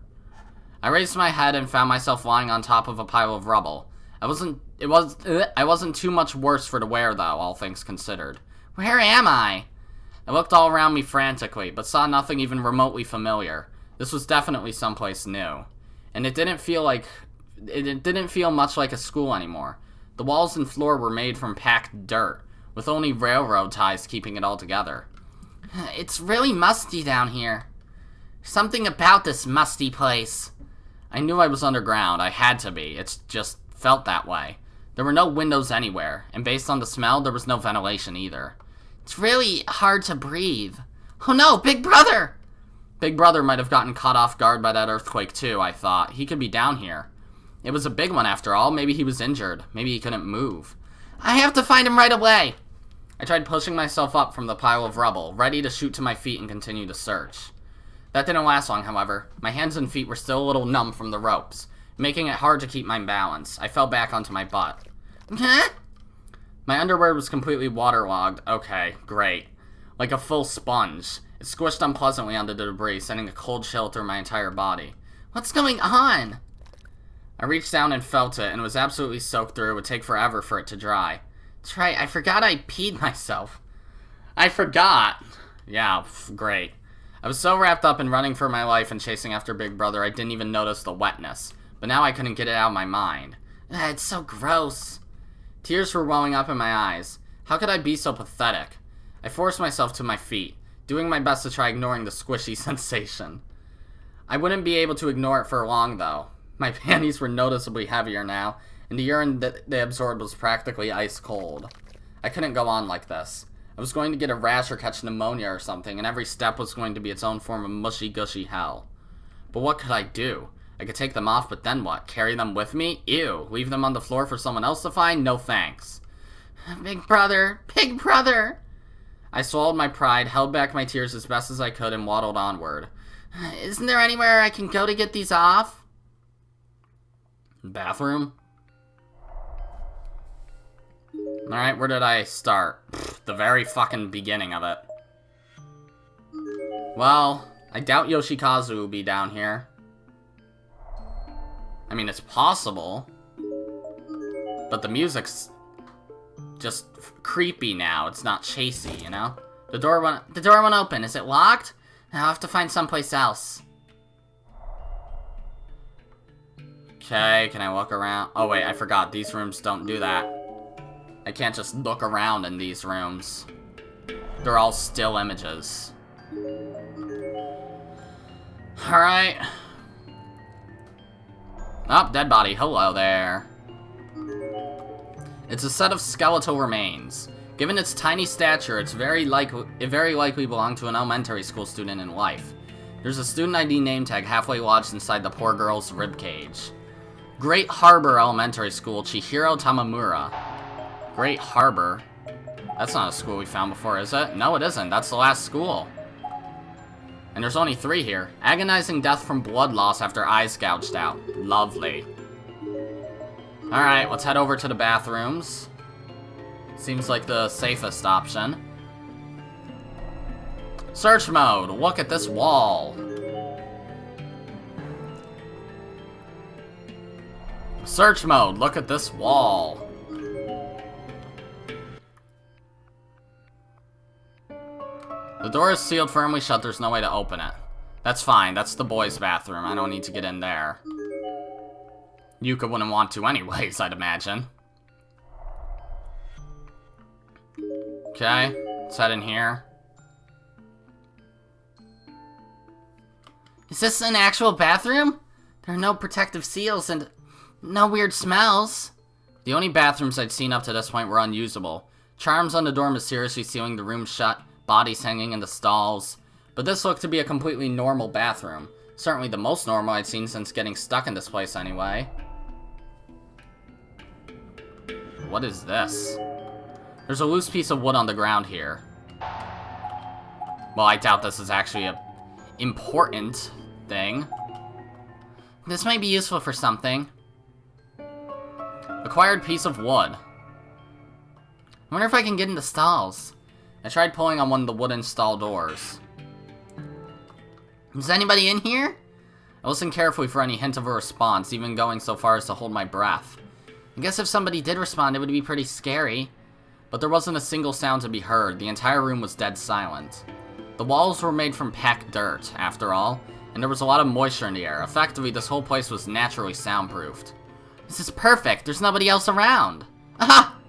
Speaker 1: I raised my head and found myself lying on top of a pile of rubble. I wasn't too much worse for the wear, though, all things considered.
Speaker 2: Where am I?
Speaker 1: I looked all around me frantically, but saw nothing even remotely familiar. This was definitely someplace new. And it didn't feel much like a school anymore. The walls and floor were made from packed dirt, with only railroad ties keeping it all together.
Speaker 2: It's really musty down here. Something about this musty place.
Speaker 1: I knew I was underground. I had to be. It just felt that way. There were no windows anywhere, and based on the smell, there was no ventilation either.
Speaker 2: It's really hard to breathe. Oh no, Big Brother!
Speaker 1: Big Brother might have gotten caught off guard by that earthquake too, I thought. He could be down here. It was a big one after all. Maybe he was injured. Maybe he couldn't move.
Speaker 2: I have to find him right away.
Speaker 1: I tried pushing myself up from the pile of rubble, ready to shoot to my feet and continue to search. That didn't last long, however. My hands and feet were still a little numb from the ropes, making it hard to keep my balance. I fell back onto my butt.
Speaker 2: Huh?
Speaker 1: My underwear was completely waterlogged. Okay, great. Like a full sponge. It squished unpleasantly onto the debris, sending a cold chill through my entire body.
Speaker 2: What's going on?
Speaker 1: I reached down and felt it, and it was absolutely soaked through. It would take forever for it to dry.
Speaker 2: That's right, I forgot I peed myself.
Speaker 1: I forgot! Yeah, great. I was so wrapped up in running for my life and chasing after Big Brother, I didn't even notice the wetness. But now I couldn't get it out of my mind.
Speaker 2: It's so gross.
Speaker 1: Tears were welling up in my eyes. How could I be so pathetic? I forced myself to my feet, doing my best to try ignoring the squishy sensation. I wouldn't be able to ignore it for long, though. My panties were noticeably heavier now, and the urine that they absorbed was practically ice cold. I couldn't go on like this. I was going to get a rash or catch pneumonia or something, and every step was going to be its own form of mushy-gushy hell. But what could I do? I could take them off, but then what? Carry them with me? Ew. Leave them on the floor for someone else to find? No thanks.
Speaker 2: Big Brother! Big Brother!
Speaker 1: I swallowed my pride, held back my tears as best as I could, and waddled onward.
Speaker 2: Isn't there anywhere I can go to get these off?
Speaker 1: Bathroom? Alright, where did I start? The very fucking beginning of it. Well, I doubt Yoshikazu will be down here. I mean, it's possible. But the music's just creepy now. It's not chasey, you know? The door won't open. Is it locked? I'll have to find someplace else. Okay, can I look around? Oh wait, I forgot. These rooms don't do that. I can't just look around in these rooms. They're all still images. Alright. Oh, dead body. Hello there. It's a set of skeletal remains. Given its tiny stature, it very likely belonged to an elementary school student in life. There's a student ID name tag halfway lodged inside the poor girl's ribcage. Great Harbor Elementary School, Chihiro Tamamura. Great Harbor? That's not a school we found before, is it? No, it isn't. That's the last school. And there's only 3 here. Agonizing death from blood loss after eyes gouged out. Lovely. Alright, let's head over to the bathrooms. Seems like the safest option. Search mode. Look at this wall. Search mode. Look at this wall. The door is sealed firmly shut. There's no way to open it. That's fine. That's the boys' bathroom. I don't need to get in there. Yuka wouldn't want to anyways, I'd imagine. Okay, let's head in here.
Speaker 2: Is this an actual bathroom? There are no protective seals and no weird smells.
Speaker 1: The only bathrooms I'd seen up to this point were unusable. Charms on the door mysteriously sealing the room shut, bodies hanging in the stalls. But this looked to be a completely normal bathroom. Certainly the most normal I'd seen since getting stuck in this place anyway. What is this? There's a loose piece of wood on the ground here. Well, I doubt this is actually a important thing.
Speaker 2: This might be useful for something.
Speaker 1: Acquired piece of wood.
Speaker 2: I wonder if I can get in the stalls.
Speaker 1: I tried pulling on one of the wooden stall doors.
Speaker 2: Is anybody in here?
Speaker 1: I listened carefully for any hint of a response, even going so far as to hold my breath.
Speaker 2: I guess if somebody did respond, it would be pretty scary.
Speaker 1: But there wasn't a single sound to be heard. The entire room was dead silent. The walls were made from packed dirt, after all, and there was a lot of moisture in the air. Effectively, this whole place was naturally soundproofed.
Speaker 2: This is perfect. There's nobody else around. Aha!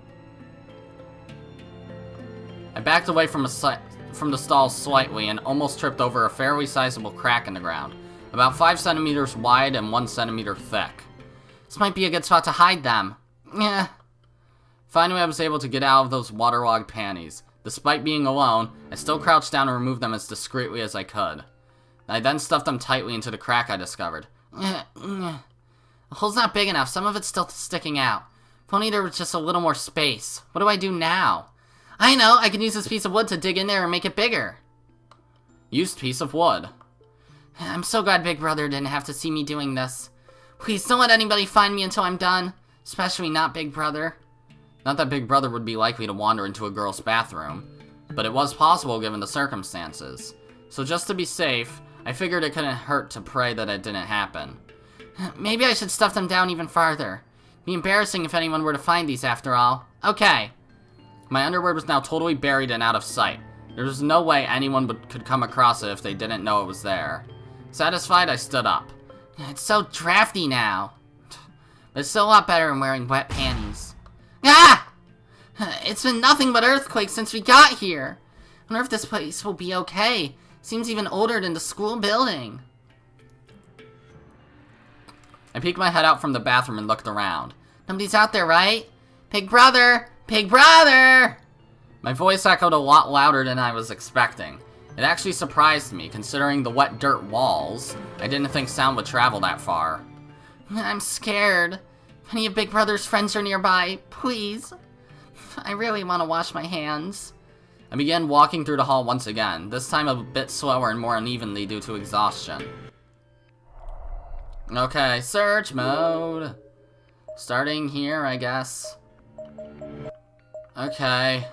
Speaker 1: I backed away from the stall slightly and almost tripped over a fairly sizable crack in the ground, about 5 centimeters wide and 1 centimeter thick.
Speaker 2: This might be a good spot to hide them. Yeah.
Speaker 1: Finally, I was able to get out of those waterlogged panties. Despite being alone, I still crouched down and removed them as discreetly as I could. I then stuffed them tightly into the crack I discovered.
Speaker 2: The hole's not big enough. Some of it's still sticking out. If only there was just a little more space. What do I do now? I know! I can use this piece of wood to dig in there and make it bigger.
Speaker 1: Used piece of wood.
Speaker 2: I'm so glad Big Brother didn't have to see me doing this. Please don't let anybody find me until I'm done. Especially not Big Brother.
Speaker 1: Not that Big Brother would be likely to wander into a girl's bathroom, but it was possible given the circumstances. So just to be safe, I figured it couldn't hurt to pray that it didn't happen.
Speaker 2: Maybe I should stuff them down even farther. Be embarrassing if anyone were to find these after all. Okay.
Speaker 1: My underwear was now totally buried and out of sight. There was no way anyone could come across it if they didn't know it was there. Satisfied, I stood up.
Speaker 2: It's so drafty now. But it's still a lot better than wearing wet panties. Ah! It's been nothing but earthquakes since we got here. I wonder if this place will be okay. Seems even older than the school building.
Speaker 1: I peeked my head out from the bathroom and looked around.
Speaker 2: Nobody's out there, right? Big Brother! Big Brother!
Speaker 1: My voice echoed a lot louder than I was expecting. It actually surprised me, considering the wet dirt walls. I didn't think sound would travel that far.
Speaker 2: I'm scared. If any of Big Brother's friends are nearby, please. I really want to wash my hands.
Speaker 1: I began walking through the hall once again, this time a bit slower and more unevenly due to exhaustion. Okay, search mode. Starting here, I guess. Okay.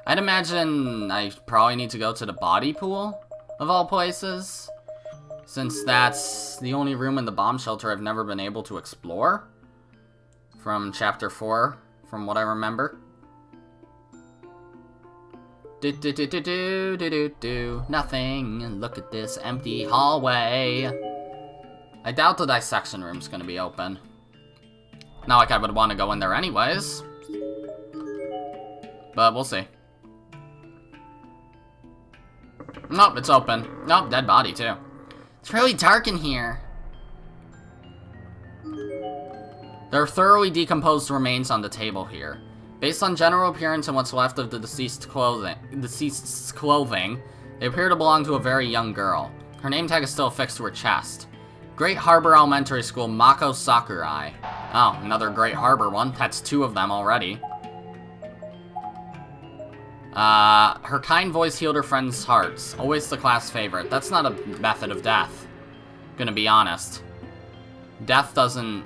Speaker 1: I'd imagine I probably need to go to the body pool, of all places, since that's the only room in the bomb shelter I've never been able to explore. From Chapter 4, from what I remember. Nothing. Look at this empty hallway. I doubt the dissection room's gonna be open. Not like I would want to go in there anyways. But we'll see. Nope, it's open. Nope, dead body too.
Speaker 2: It's really dark in here.
Speaker 1: There are thoroughly decomposed remains on the table here. Based on general appearance and what's left of the deceased's clothing, they appear to belong to a very young girl. Her name tag is still affixed to her chest. Great Harbor Elementary School, Mako Sakurai. Oh, another Great Harbor one. That's 2 of them already. Her kind voice healed her friends' hearts. Always the class favorite. That's not a method of death. Gonna be honest. Death doesn't,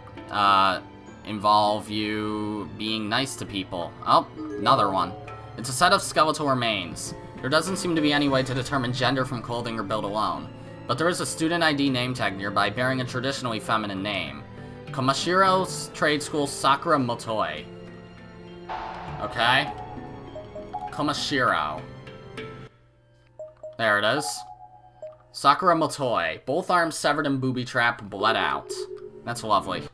Speaker 1: involve you being nice to people. Oh, another one. It's a set of skeletal remains. There doesn't seem to be any way to determine gender from clothing or build alone. But there is a student ID name tag nearby bearing a traditionally feminine name. Komashiro Trade School Sakura Motoi. Okay. Komashiro. There it is. Sakura Motoi. Both arms severed and booby-trapped, bled out. That's lovely.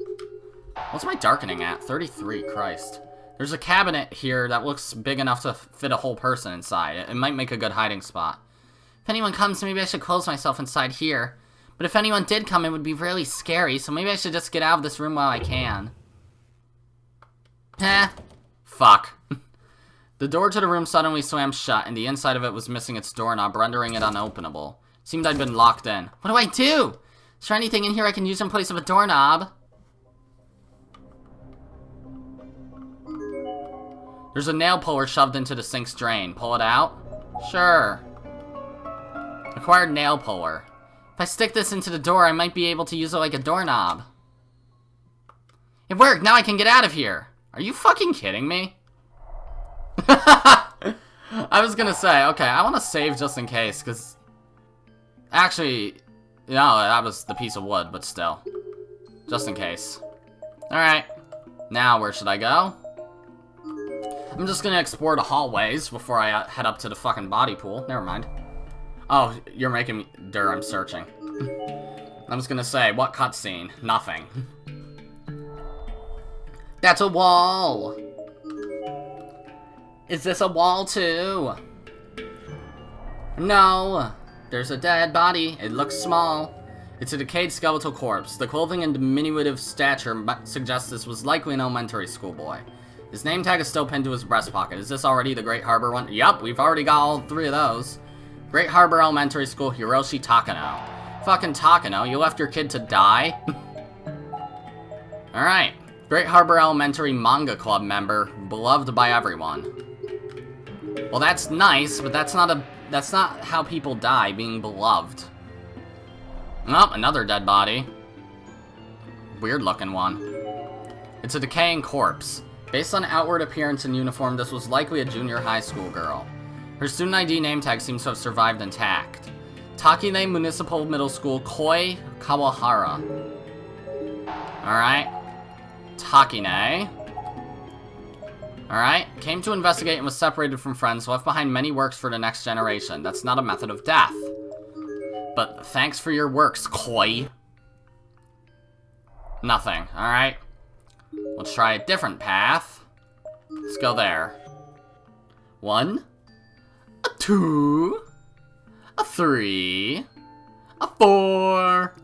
Speaker 1: What's my darkening at? 33, Christ. There's a cabinet here that looks big enough to fit a whole person inside. It might make a good hiding spot.
Speaker 2: If anyone comes, maybe I should close myself inside here. But if anyone did come, it would be really scary, so maybe I should just get out of this room while I can.
Speaker 1: Fuck. The door to the room suddenly slammed shut, and the inside of it was missing its doorknob, rendering it unopenable. Seemed I'd been locked in.
Speaker 2: What do I do? Is there anything in here I can use in place of a doorknob?
Speaker 1: There's a nail puller shoved into the sink's drain. Pull it out? Sure.
Speaker 2: Acquired nail puller. If I stick this into the door, I might be able to use it like a doorknob. It worked! Now I can get out of here! Are you fucking kidding me? I was gonna say, okay, I want to save just in case, because... Actually, no, that was the piece of wood, but still. Just in case. Alright. Now, where should I go? I'm just gonna explore the hallways before I head up to the fucking body pool. Never mind. Oh, you're making me... I'm searching. I was gonna say, what cutscene? Nothing. That's a wall! Is this a wall too? No! There's a dead body. It looks small. It's a decayed skeletal corpse. The clothing and diminutive stature suggests this was likely an elementary school boy. His name tag is still pinned to his breast pocket. Is this already the Great Harbor one? Yup, we've already got all 3 of those. Great Harbor Elementary School, Hiroshi Takano. Fucking Takano, you left your kid to die? Alright. Great Harbor Elementary Manga Club member, beloved by everyone. Well, that's nice, but that's not how people die, being beloved. Oh, another dead body. Weird looking one. It's a decaying corpse. Based on outward appearance and uniform, this was likely a junior high school girl. Her student ID name tag seems to have survived intact. Takine Municipal Middle School, Koi Kawahara. Alright. Takine. Alright. Came to investigate and was separated from friends, left behind many works for the next generation. That's not a method of death. But thanks for your works, Koi. Nothing. Alright. Let's try a different path. Let's go there. 1, a 2, a 3, a 4,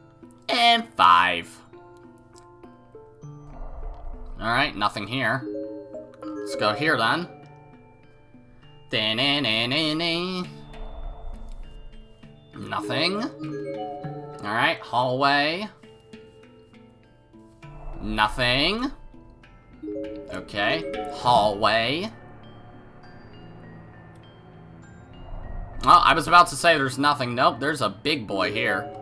Speaker 2: and 5. Alright, nothing here. Let's go here then. Nothing. Alright, hallway. Nothing. Okay, hallway. Well, I was about to say there's nothing. Nope, there's a big boy here.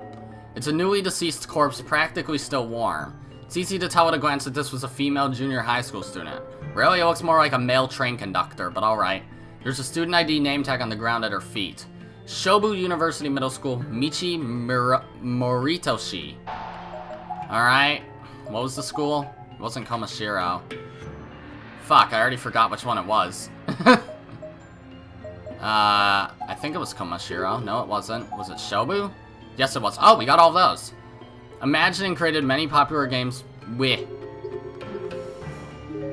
Speaker 2: It's a newly deceased corpse, practically still warm. It's easy to tell at a glance that this was a female junior high school student. Really, it looks more like a male train conductor, but alright. There's a student ID name tag on the ground at her feet. Shobu University Middle School, Michi Moritoshi. Alright. What was the school? It wasn't Komashiro. Fuck, I already forgot which one it was. I think it was Komashiro. No, it wasn't. Was it Shobu? Yes, it was. Oh, we got all those. Imagining created many popular games. Weh.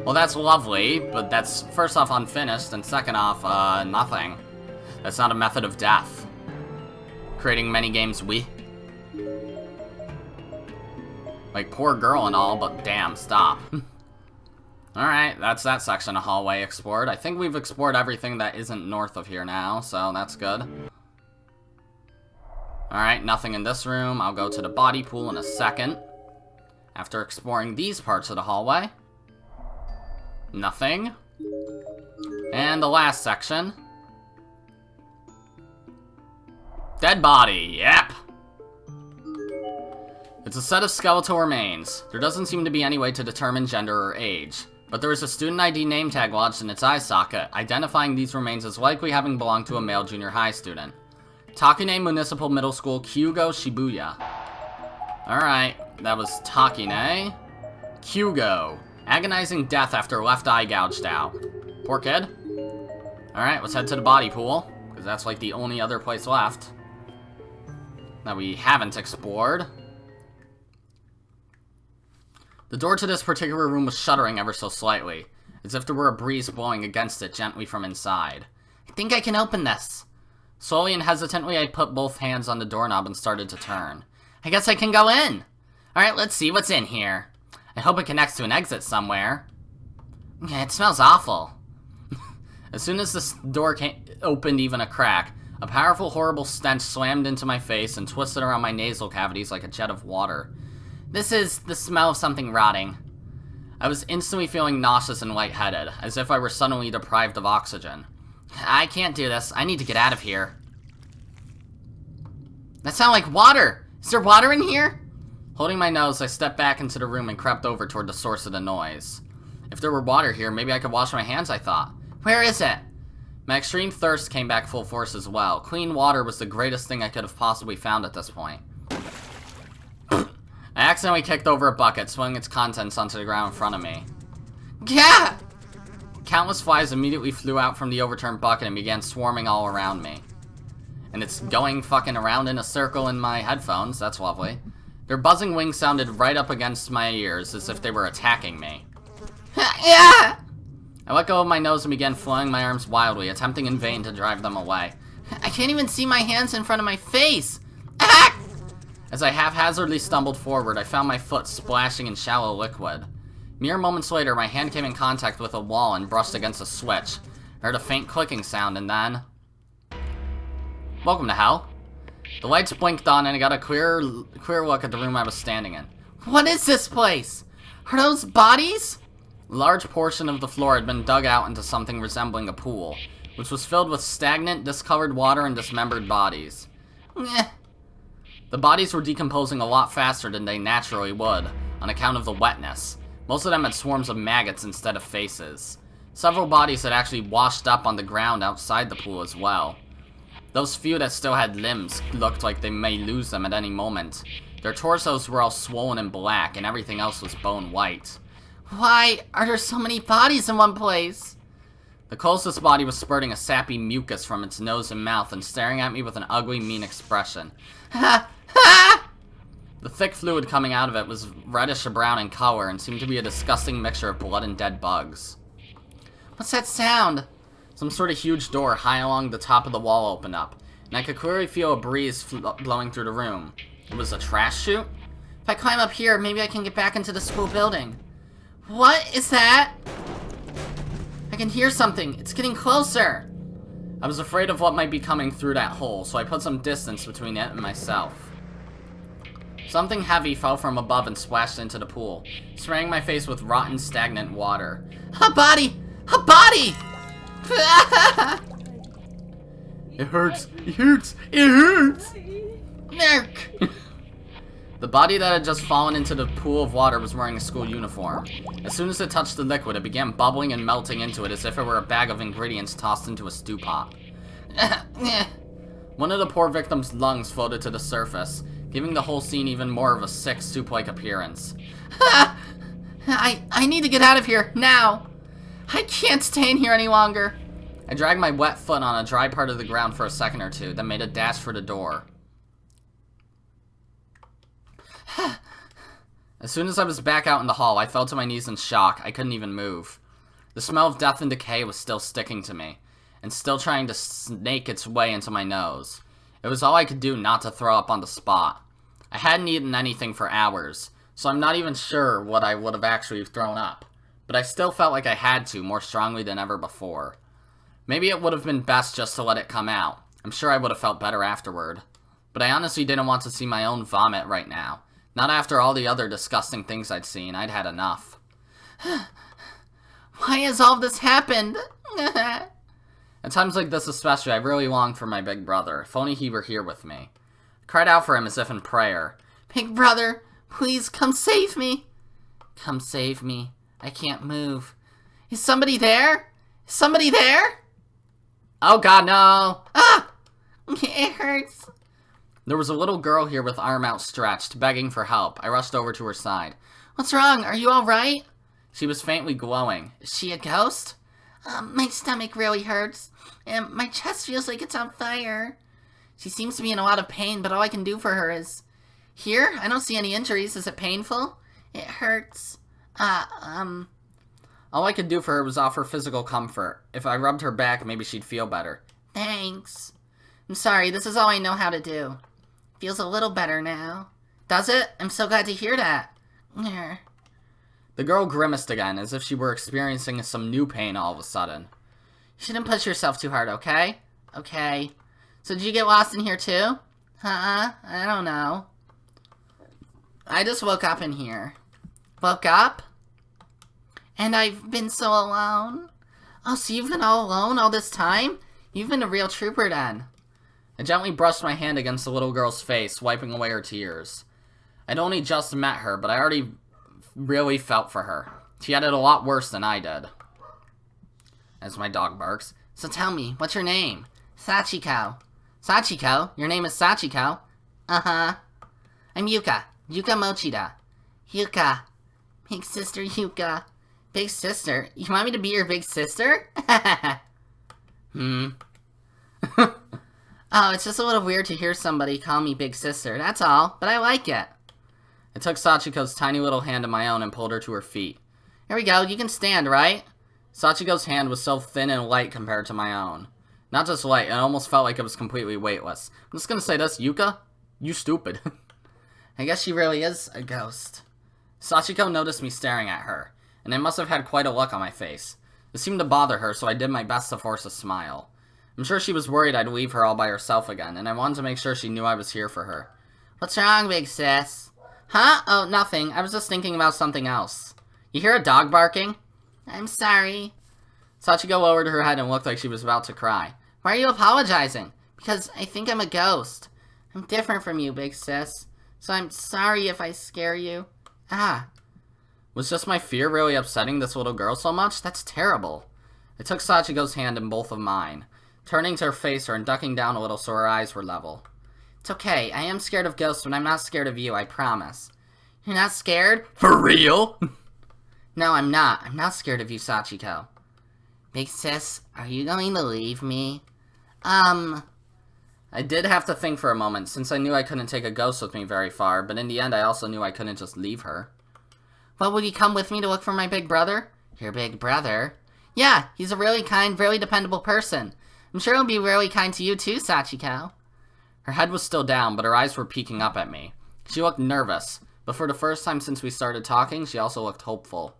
Speaker 2: Well, that's lovely, but that's first off unfinished, and second off, nothing. That's not a method of death. Creating many games, weh. Like, poor girl and all, but damn, stop. Alright, that's that section of hallway explored. I think we've explored everything that isn't north of here now, so that's good. Alright, nothing in this room. I'll go to the body pool in a second. After exploring these parts of the hallway. Nothing. And the last section. Dead body, yep. It's a set of skeletal remains. There doesn't seem to be any way to determine gender or age. But there is a student ID name tag lodged in its eye socket, identifying these remains as likely having belonged to a male junior high student. Takine Municipal Middle School, Kyugo, Shibuya. Alright, that was Takine. Kyugo. Agonizing death after left eye gouged out. Poor kid. Alright, let's head to the body pool, because that's like the only other place left that we haven't explored. The door to this particular room was shuddering ever so slightly, as if there were a breeze blowing against it gently from inside. I think I can open this. Slowly and hesitantly, I put both hands on the doorknob and started to turn. I guess I can go in. Alright, let's see what's in here. I hope it connects to an exit somewhere. Yeah, it smells awful. As soon as this door opened even a crack, a powerful, horrible stench slammed into my face and twisted around my nasal cavities like a jet of water. This is the smell of something rotting. I was instantly feeling nauseous and lightheaded, as if I were suddenly deprived of oxygen. I can't do this. I need to get out of here. That sounded like water! Is there water in here? Holding my nose, I stepped back into the room and crept over toward the source of the noise. If there were water here, maybe I could wash my hands, I thought. Where is it? My extreme thirst came back full force as well. Clean water was the greatest thing I could have possibly found at this point. I accidentally kicked over a bucket, swinging its contents onto the ground in front of me. Gah! Countless flies immediately flew out from the overturned bucket and began swarming all around me. And it's going fucking around in a circle in my headphones, that's lovely. Their buzzing wings sounded right up against my ears, as if they were attacking me. Yeah! I let go of my nose and began flailing my arms wildly, attempting in vain to drive them away. I can't even see my hands in front of my face! Ah! As I haphazardly stumbled forward, I found my foot splashing in shallow liquid. Mere moments later, my hand came in contact with a wall and brushed against a switch. I heard a faint clicking sound, and then... Welcome to hell. The lights blinked on, and I got a clear look at the room I was standing in. What is this place? Are those bodies? A large portion of the floor had been dug out into something resembling a pool, which was filled with stagnant, discolored water and dismembered bodies. The bodies were decomposing a lot faster than they naturally would, on account of the wetness. Most of them had swarms of maggots instead of faces. Several bodies had actually washed up on the ground outside the pool as well. Those few that still had limbs looked like they may lose them at any moment. Their torsos were all swollen and black, and everything else was bone white. Why are there so many bodies in one place? The closest body was spurting a sappy mucus from its nose and mouth and staring at me with an ugly, mean expression. Ha! Ha! The thick fluid coming out of it was reddish brown in color and seemed to be a disgusting mixture of blood and dead bugs. What's that sound? Some sort of huge door high along the top of the wall opened up, and I could clearly feel a breeze blowing through the room. It was a trash chute? If I climb up here, maybe I can get back into the school building. What is that? I can hear something. It's getting closer. I was afraid of what might be coming through that hole, so I put some distance between it and myself. Something heavy fell from above and splashed into the pool, spraying my face with rotten, stagnant water. A body! A body! It hurts. It hurts. It hurts. Nerk. The body that had just fallen into the pool of water was wearing a school uniform. As soon as it touched the liquid, it began bubbling and melting into it as if it were a bag of ingredients tossed into a stew pot. One of the poor victim's lungs floated to the surface, giving the whole scene even more of a sick, soup-like appearance. I need to get out of here, now! I can't stay in here any longer. I dragged my wet foot on a dry part of the ground for a second or two, then made a dash for the door. As soon as I was back out in the hall, I fell to my knees in shock. I couldn't even move. The smell of death and decay was still sticking to me, and still trying to snake its way into my nose. It was all I could do not to throw up on the spot. I hadn't eaten anything for hours, so I'm not even sure what I would have actually thrown up. But I still felt like I had to, more strongly than ever before. Maybe it would have been best just to let it come out. I'm sure I would have felt better afterward. But I honestly didn't want to see my own vomit right now. Not after all the other disgusting things I'd seen. I'd had enough. Why has all this happened? At times like this especially, I really longed for my big brother. If only he were here with me. I cried out for him as if in prayer. Big brother, please come save me. Come save me. I can't move. Is somebody there? Is somebody there? Oh god, no. Ah! It hurts. There was a little girl here with arm outstretched, begging for help. I rushed over to her side. What's wrong? Are you alright? She was faintly glowing. Is she a ghost? My stomach really hurts, and my chest feels like it's on fire. She seems to be in a lot of pain, but all I can do for her is... Here? I don't see any injuries. Is it painful? It hurts. All I could do for her was offer physical comfort. If I rubbed her back, maybe she'd feel better. Thanks. I'm sorry, this is all I know how to do. Feels a little better now. Does it? I'm so glad to hear that. The girl grimaced again, as if she were experiencing some new pain all of a sudden. You shouldn't push yourself too hard, okay? Okay. So did you get lost in here too? I don't know. I just woke up in here. Woke up? And I've been so alone. Oh, so you've been all alone all this time? You've been a real trooper then. I gently brushed my hand against the little girl's face, wiping away her tears. I'd only just met her, but I already really felt for her. She had it a lot worse than I did. As my dog barks. So tell me, what's your name? Sachiko. Sachiko? Your name is Sachiko? Uh-huh. I'm Yuka. Yuka Mochida. Yuka. Big sister Yuka. Big sister? You want me to be your big sister? Oh, it's just a little weird to hear somebody call me big sister, that's all, but I like it. I took Sachiko's tiny little hand in my own and pulled her to her feet. Here we go, you can stand, right? Sachiko's hand was so thin and light compared to my own. Not just light, it almost felt like it was completely weightless. I'm just gonna say this, Yuka, you stupid. I guess she really is a ghost. Sachiko noticed me staring at her, and I must have had quite a look on my face. It seemed to bother her, so I did my best to force a smile. I'm sure she was worried I'd leave her all by herself again, and I wanted to make sure she knew I was here for her. What's wrong, big sis? Huh? Oh, nothing. I was just thinking about something else. You hear a dog barking? I'm sorry. Sachiko lowered her head and looked like she was about to cry. Why are you apologizing? Because I think I'm a ghost. I'm different from you, big sis. So I'm sorry if I scare you. Ah. Was just my fear really upsetting this little girl so much? That's terrible. I took Sachiko's hand in both of mine, turning to her face and ducking down a little so her eyes were level. It's okay, I am scared of ghosts, but I'm not scared of you, I promise. You're not scared? For real? No, I'm not. I'm not scared of you, Sachiko. Big sis, are you going to leave me? I did have to think for a moment, since I knew I couldn't take a ghost with me very far, but in the end I also knew I couldn't just leave her. Well, will you come with me to look for my big brother? Your big brother? Yeah, he's a really kind, really dependable person. I'm sure he'll be really kind to you too, Sachiko. Her head was still down, but her eyes were peeking up at me. She looked nervous, but for the first time since we started talking, she also looked hopeful.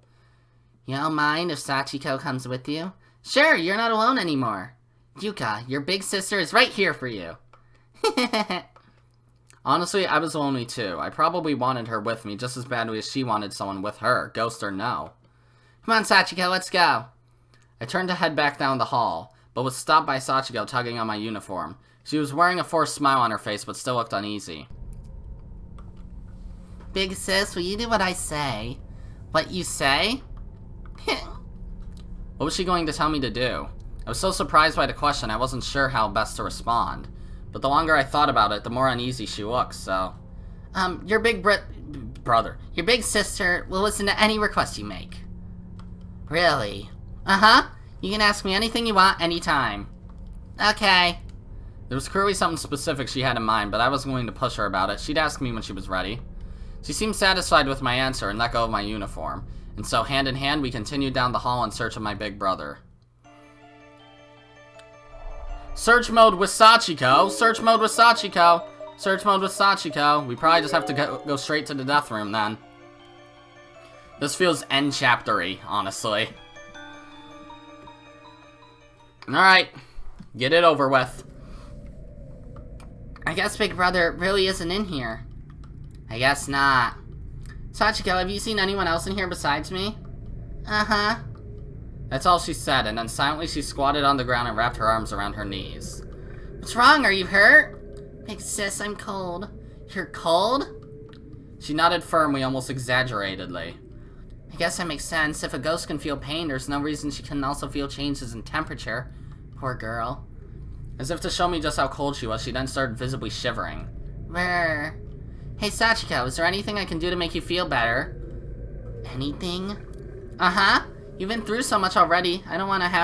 Speaker 2: You don't mind if Sachiko comes with you? Sure, you're not alone anymore. Yuka, your big sister is right here for you. Honestly, I was lonely too. I probably wanted her with me just as badly as she wanted someone with her, ghost or no. Come on, Sachiko, let's go. I turned to head back down the hall, but was stopped by Sachiko tugging on my uniform. She was wearing a forced smile on her face, but still looked uneasy. Big sis, will you do what I say? What you say? What was she going to tell me to do? I was so surprised by the question, I wasn't sure how best to respond. But the longer I thought about it, the more uneasy she looked, so... your big brother. Your big sister will listen to any request you make. Really? Uh-huh. You can ask me anything you want, anytime. Okay. There was clearly something specific she had in mind, but I wasn't going to push her about it. She'd ask me when she was ready. She seemed satisfied with my answer and let go of my uniform. And so, hand in hand, we continued down the hall in search of my big brother. Search mode with Sachiko! Search mode with Sachiko! Search mode with Sachiko! We probably just have to go straight to the death room then. This feels end chapter-y, honestly. Alright. Get it over with. I guess Big Brother really isn't in here. I guess not. Sachiko, have you seen anyone else in here besides me? Uh-huh. That's all she said, and then silently she squatted on the ground and wrapped her arms around her knees. What's wrong? Are you hurt? Big sis, I'm cold. You're cold? She nodded firmly, almost exaggeratedly. I guess that makes sense. If a ghost can feel pain, there's no reason she can also feel changes in temperature. Poor girl. As if to show me just how cold she was, she then started visibly shivering. Brr. Hey Sachiko, is there anything I can do to make you feel better? Anything? Uh-huh. You've been through so much already. I don't want you to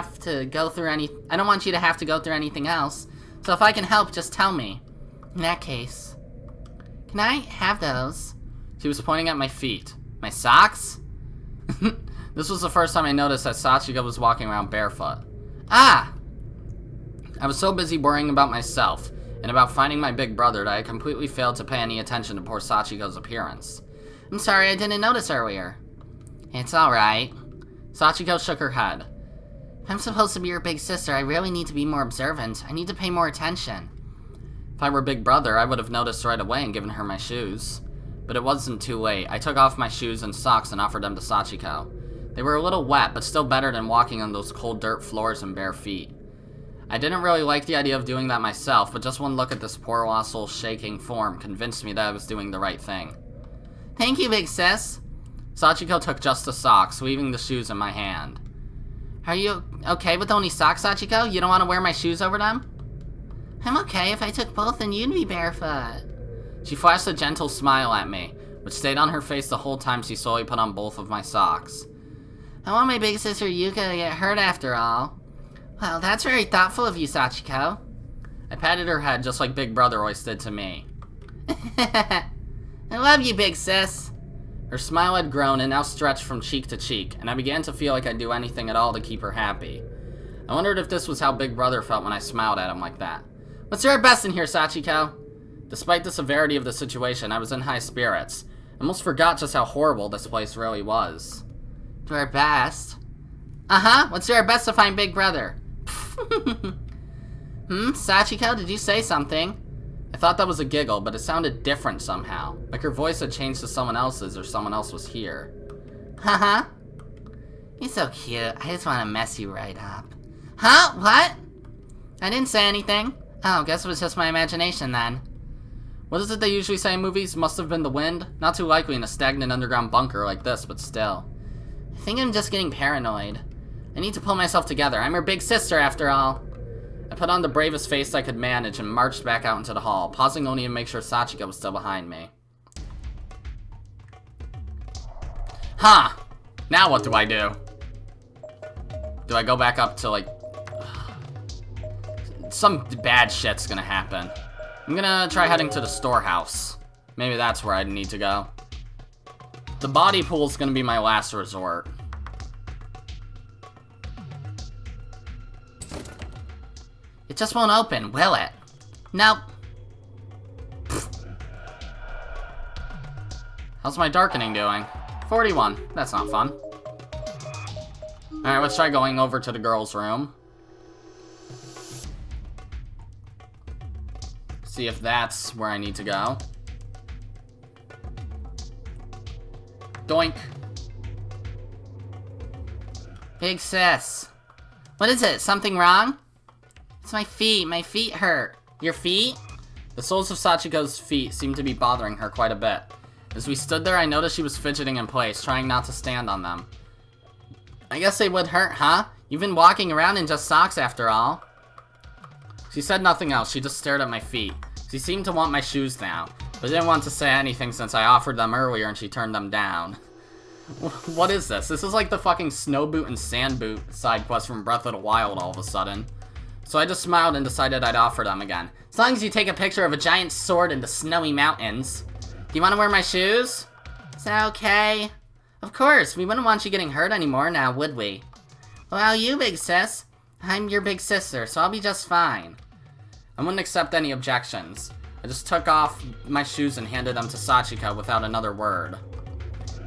Speaker 2: have to go through anything else. So if I can help, just tell me. In that case. Can I have those? She was pointing at my feet. My socks? This was the first time I noticed that Sachiko was walking around barefoot. Ah! I was so busy worrying about myself and about finding my big brother that I completely failed to pay any attention to poor Sachiko's appearance. I'm sorry, I didn't notice earlier. It's alright. Sachiko shook her head. If I'm supposed to be your big sister, I really need to be more observant. I need to pay more attention. If I were big brother, I would have noticed right away and given her my shoes. But it wasn't too late. I took off my shoes and socks and offered them to Sachiko. They were a little wet, but still better than walking on those cold dirt floors and bare feet. I didn't really like the idea of doing that myself, but just one look at this poor lost soul's shaking form convinced me that I was doing the right thing. Thank you, big sis. Sachiko took just the socks, leaving the shoes in my hand. Are you okay with only socks, Sachiko? You don't want to wear my shoes over them? I'm okay. If I took both, then you'd be barefoot. She flashed a gentle smile at me, which stayed on her face the whole time she slowly put on both of my socks. I want my big sister Yuka to get hurt after all. Well, that's very thoughtful of you, Sachiko. I patted her head just like Big Brother always did to me. I love you, big sis. Her smile had grown and now stretched from cheek to cheek, and I began to feel like I'd do anything at all to keep her happy. I wondered if this was how Big Brother felt when I smiled at him like that. Let's do our best in here, Sachiko. Despite the severity of the situation, I was in high spirits. I almost forgot just how horrible this place really was. Do our best? Uh-huh, let's do our best to find Big Brother. Sachiko, did you say something? I thought that was a giggle, but it sounded different somehow. Like her voice had changed to someone else's or someone else was here. Huh? You're so cute. I just want to mess you right up. Huh? What? I didn't say anything. Oh, guess it was just my imagination then. What is it they usually say in movies? Must have been the wind? Not too likely in a stagnant underground bunker like this, but still. I think I'm just getting paranoid. I need to pull myself together. I'm her big sister after all. I put on the bravest face I could manage and marched back out into the hall, pausing only to make sure Sachiko was still behind me. Huh! Now what do I do? Do I go back up to, like... Some bad shit's gonna happen. I'm gonna try heading to the storehouse. Maybe that's where I need to go. The body pool's gonna be my last resort. It just won't open, will it? Nope. How's my darkening doing? 41. That's not fun. Alright, let's try going over to the girls' room. See if that's where I need to go. Doink. Big sis. What is it? Something wrong? It's my feet. My feet hurt. Your feet? The soles of Sachiko's feet seemed to be bothering her quite a bit. As we stood there, I noticed she was fidgeting in place, trying not to stand on them. I guess they would hurt, huh? You've been walking around in just socks after all. She said nothing else. She just stared at my feet. She seemed to want my shoes now, but didn't want to say anything since I offered them earlier and she turned them down. What is this? This is like the fucking snow boot and sand boot side quest from Breath of the Wild all of a sudden. So I just smiled and decided I'd offer them again. As long as you take a picture of a giant sword in the snowy mountains. Do you want to wear my shoes? Is that okay? Of course, we wouldn't want you getting hurt anymore now, would we? Well, you big sis. I'm your big sister, so I'll be just fine. I wouldn't accept any objections. I just took off my shoes and handed them to Sachiko without another word.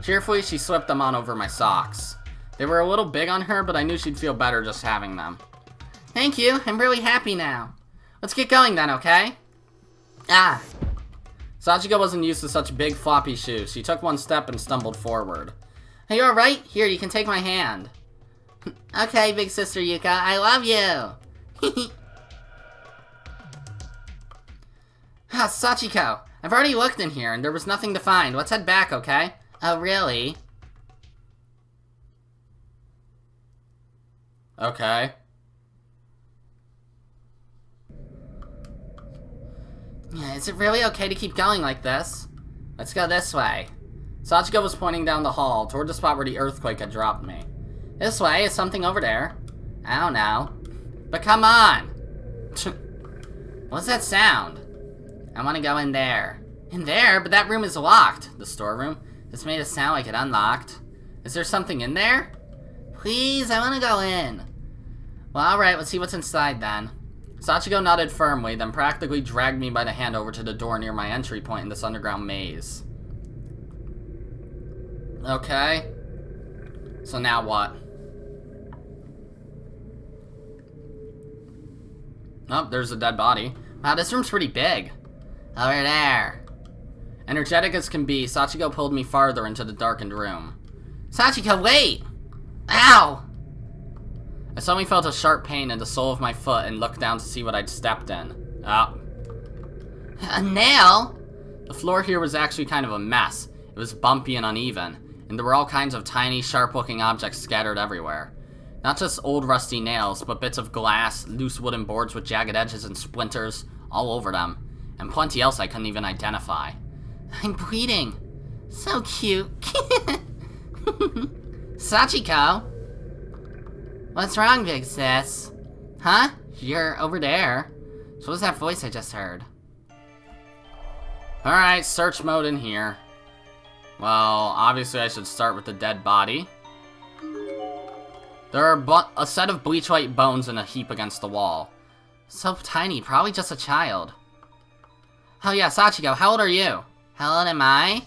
Speaker 2: Cheerfully, she slipped them on over my socks. They were a little big on her, but I knew she'd feel better just having them. Thank you, I'm really happy now. Let's get going then, okay? Ah. Sachiko wasn't used to such big floppy shoes. She took one step and stumbled forward. Are you alright? Here, you can take my hand. Okay, big sister Yuka, I love you. Ah, Sachiko, I've already looked in here and there was nothing to find. Let's head back, okay? Oh, really? Okay. Yeah, is it really okay to keep going like this? Let's go this way. Sachiko was pointing down the hall, toward the spot where the earthquake had dropped me. This way, is something over there? I don't know. But come on! What's that sound? I want to go in there. In there? But that room is locked. The storeroom? This made it sound like it unlocked. Is there something in there? Please, I want to go in. Well, alright, let's see what's inside then. Sachiko nodded firmly, then practically dragged me by the hand over to the door near my entry point in this underground maze. Okay. So now what? Oh, there's a dead body. Wow, this room's pretty big. Over there. Energetic as can be, Sachiko pulled me farther into the darkened room. Sachiko, wait! Ow! I suddenly felt a sharp pain in the sole of my foot and looked down to see what I'd stepped in. Oh. A nail? The floor here was actually kind of a mess. It was bumpy and uneven, and there were all kinds of tiny, sharp-looking objects scattered everywhere. Not just old rusty nails, but bits of glass, loose wooden boards with jagged edges and splinters all over them, and plenty else I couldn't even identify. I'm bleeding. So cute. Sachiko? What's wrong, big sis? Huh? You're over there. So what was that voice I just heard? Alright, search mode in here. Well, obviously I should start with the dead body. There are a set of bleach white bones in a heap against the wall. So tiny, probably just a child. Oh yeah, Sachiko, how old are you? How old am I?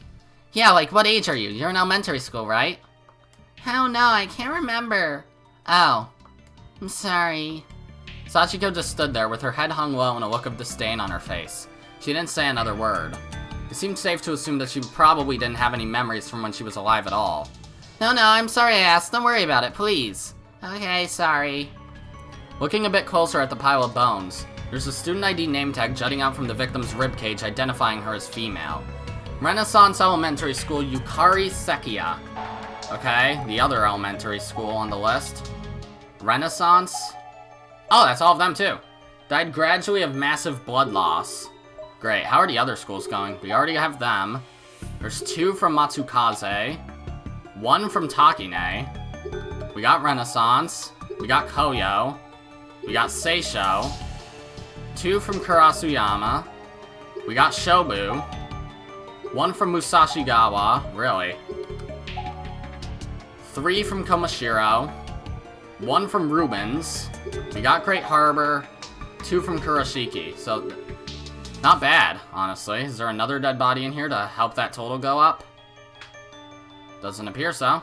Speaker 2: Yeah, like what age are you? You're in elementary school, right? Oh no, I can't remember. Oh, I'm sorry. Sachiko just stood there with her head hung low and a look of disdain on her face. She didn't say another word. It seemed safe to assume that she probably didn't have any memories from when she was alive at all. No, I'm sorry I asked. Don't worry about it, please. Okay, sorry. Looking a bit closer at the pile of bones, there's a student ID name tag jutting out from the victim's ribcage identifying her as female. Renaissance Elementary School Yukari Sekia. Okay, the other elementary school on the list. Renaissance? Oh, that's all of them too. Died gradually of massive blood loss. Great, how are the other schools going? We already have them. There's 2 from Matsukaze. 1 from Takine. We got Renaissance. We got Koyo. We got Seisho. 2 from Kurasuyama. We got Shobu. 1 from Musashigawa. Really? 3 from Komashiro. 1 from Rubens. We got Great Harbor. 2 from Kurashiki. So, not bad, honestly. Is there another dead body in here to help that total go up? Doesn't appear so.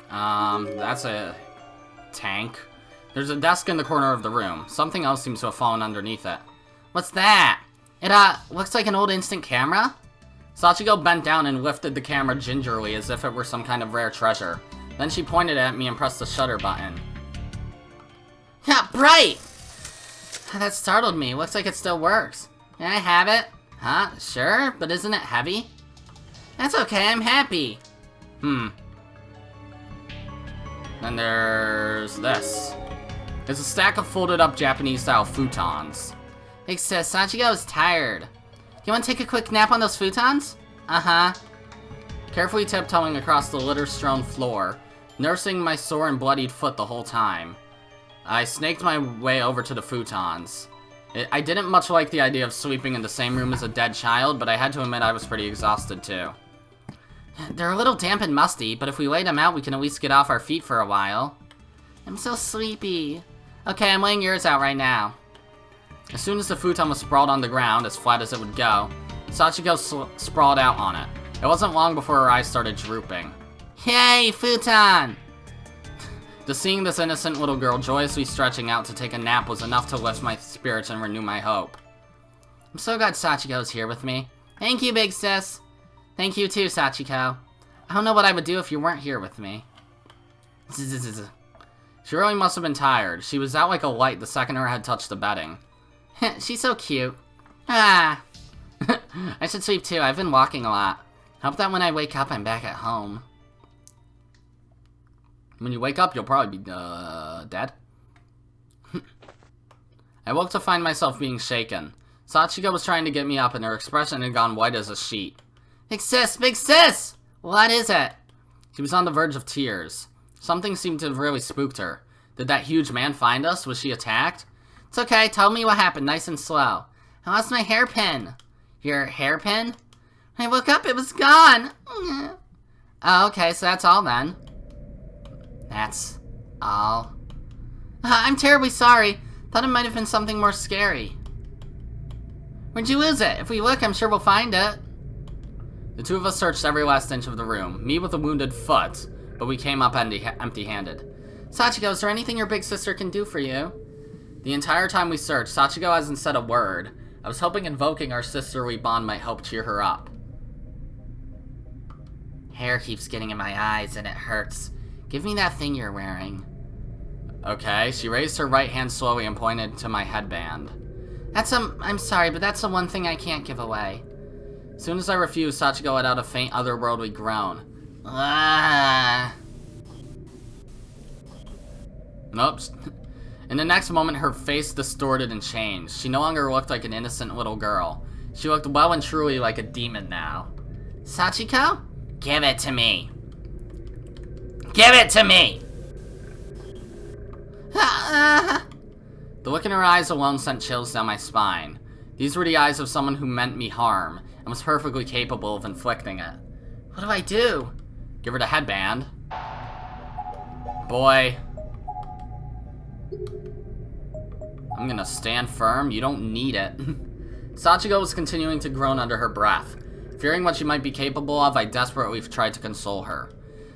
Speaker 2: That's a tank. There's a desk in the corner of the room. Something else seems to have fallen underneath it. What's that? It, looks like an old instant camera? Sachiko bent down and lifted the camera gingerly as if it were some kind of rare treasure. Then she pointed at me and pressed the shutter button. Yeah, bright! That startled me. Looks like it still works. Can I have it? Huh? Sure, but isn't it heavy? That's okay, I'm happy. Then there's this. It's a stack of folded up Japanese-style futons. Big sis, Sachiko is tired. You want to take a quick nap on those futons? Uh-huh. Carefully tiptoeing across the litter-strewn floor, nursing my sore and bloodied foot the whole time, I snaked my way over to the futons. I didn't much like the idea of sleeping in the same room as a dead child, but I had to admit I was pretty exhausted too. They're a little damp and musty, but if we lay them out, we can at least get off our feet for a while. I'm so sleepy. Okay, I'm laying yours out right now. As soon as the futon was sprawled on the ground, as flat as it would go, Sachiko sprawled out on it. It wasn't long before her eyes started drooping. Yay, futon! Just seeing this innocent little girl joyously stretching out to take a nap was enough to lift my spirits and renew my hope. I'm so glad Sachiko's here with me. Thank you, big sis. Thank you too, Sachiko. I don't know what I would do if you weren't here with me. She really must have been tired. She was out like a light the second her head touched the bedding. She's so cute. Ah. I should sleep too. I've been walking a lot. Hope that when I wake up, I'm back at home. When you wake up, you'll probably be, dead. I woke to find myself being shaken. Sachiko was trying to get me up and her expression had gone white as a sheet. Big sis! Big sis! What is it? She was on the verge of tears. Something seemed to have really spooked her. Did that huge man find us? Was she attacked? It's okay, tell me what happened, nice and slow. I lost my hairpin. Your hairpin? When I woke up, it was gone. Oh, okay, so that's all then. That's all. I'm terribly sorry. Thought it might have been something more scary. Where'd you lose it? If we look, I'm sure we'll find it. The two of us searched every last inch of the room, me with a wounded foot, but we came up empty-handed. Sachiko, is there anything your big sister can do for you? The entire time we searched, Sachiko hasn't said a word. I was hoping invoking our sisterly bond might help cheer her up. Hair keeps getting in my eyes and it hurts. Give me that thing you're wearing.
Speaker 1: Okay, she raised her right hand slowly and pointed to my headband.
Speaker 2: I'm sorry, but that's the one thing I can't give away.
Speaker 1: As soon as I refused, Sachiko let out a faint otherworldly groan. Nope. In the next moment, her face distorted and changed. She no longer looked like an innocent little girl. She looked well and truly like a demon now.
Speaker 2: Sachiko? Give it to me. Give it to me!
Speaker 1: The look in her eyes alone sent chills down my spine. These were the eyes of someone who meant me harm, and was perfectly capable of inflicting it.
Speaker 2: What do I do?
Speaker 1: Give her the headband. Boy. I'm gonna stand firm, you don't need it. Sachiko was continuing to groan under her breath. Fearing what she might be capable of, I desperately tried to console her.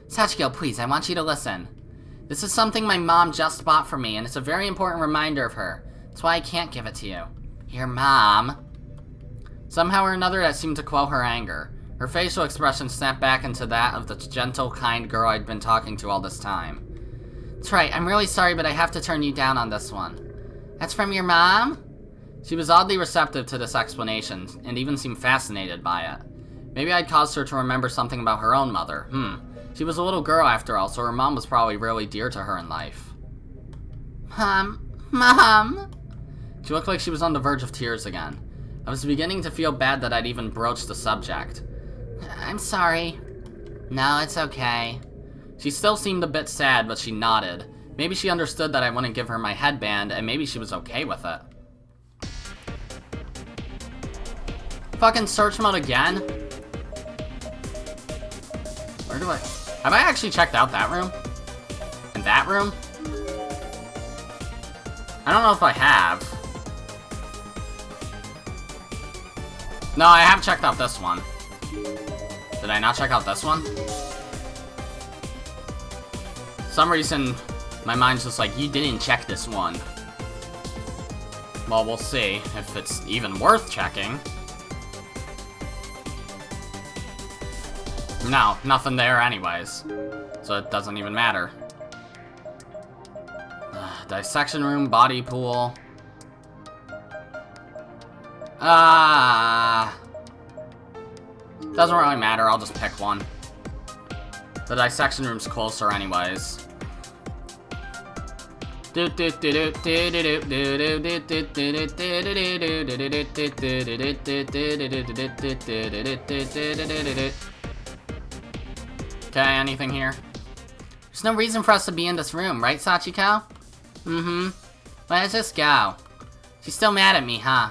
Speaker 2: Sachiko, please, I want you to listen. This is something my mom just bought for me, and it's a very important reminder of her. That's why I can't give it to you. Your mom.
Speaker 1: Somehow or another, that seemed to quell her anger. Her facial expression snapped back into that of the gentle, kind girl I'd been talking to all this time.
Speaker 2: That's right, I'm really sorry, but I have to turn you down on this one. That's from your mom?
Speaker 1: She was oddly receptive to this explanation, and even seemed fascinated by it. Maybe I'd caused her to remember something about her own mother. She was a little girl after all, so her mom was probably really dear to her in life.
Speaker 2: Mom?
Speaker 1: She looked like she was on the verge of tears again. I was beginning to feel bad that I'd even broached the subject.
Speaker 2: I'm sorry. No, it's okay.
Speaker 1: She still seemed a bit sad, but she nodded. Maybe she understood that I wouldn't give her my headband, and maybe she was okay with it. Fucking search mode again? Where do I... Have I actually checked out that room? And that room? I don't know if I have. No, I have checked out this one. Did I not check out this one? For some reason, my mind's just like, you didn't check this one. Well, we'll see if it's even worth checking. No, nothing there anyways. So it doesn't even matter. Dissection room, body pool. Doesn't really matter, I'll just pick one. The dissection room's closer anyways. Okay, anything here?
Speaker 2: There's no reason for us to be in this room, right, Sachiko? Let's just go. She's still mad at me, huh?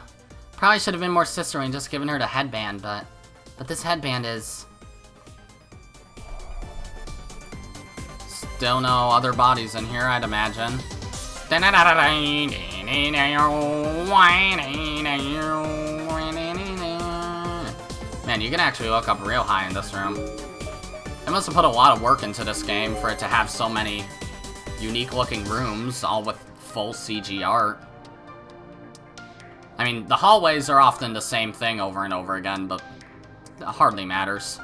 Speaker 2: Probably should have been more sisterly and just given her the headband, but this headband is...
Speaker 1: Still no other bodies in here, I'd imagine. Man, you can actually look up real high in this room. I must have put a lot of work into this game for it to have so many unique looking rooms, all with full CG art. I mean, the hallways are often the same thing over and over again, but it hardly matters.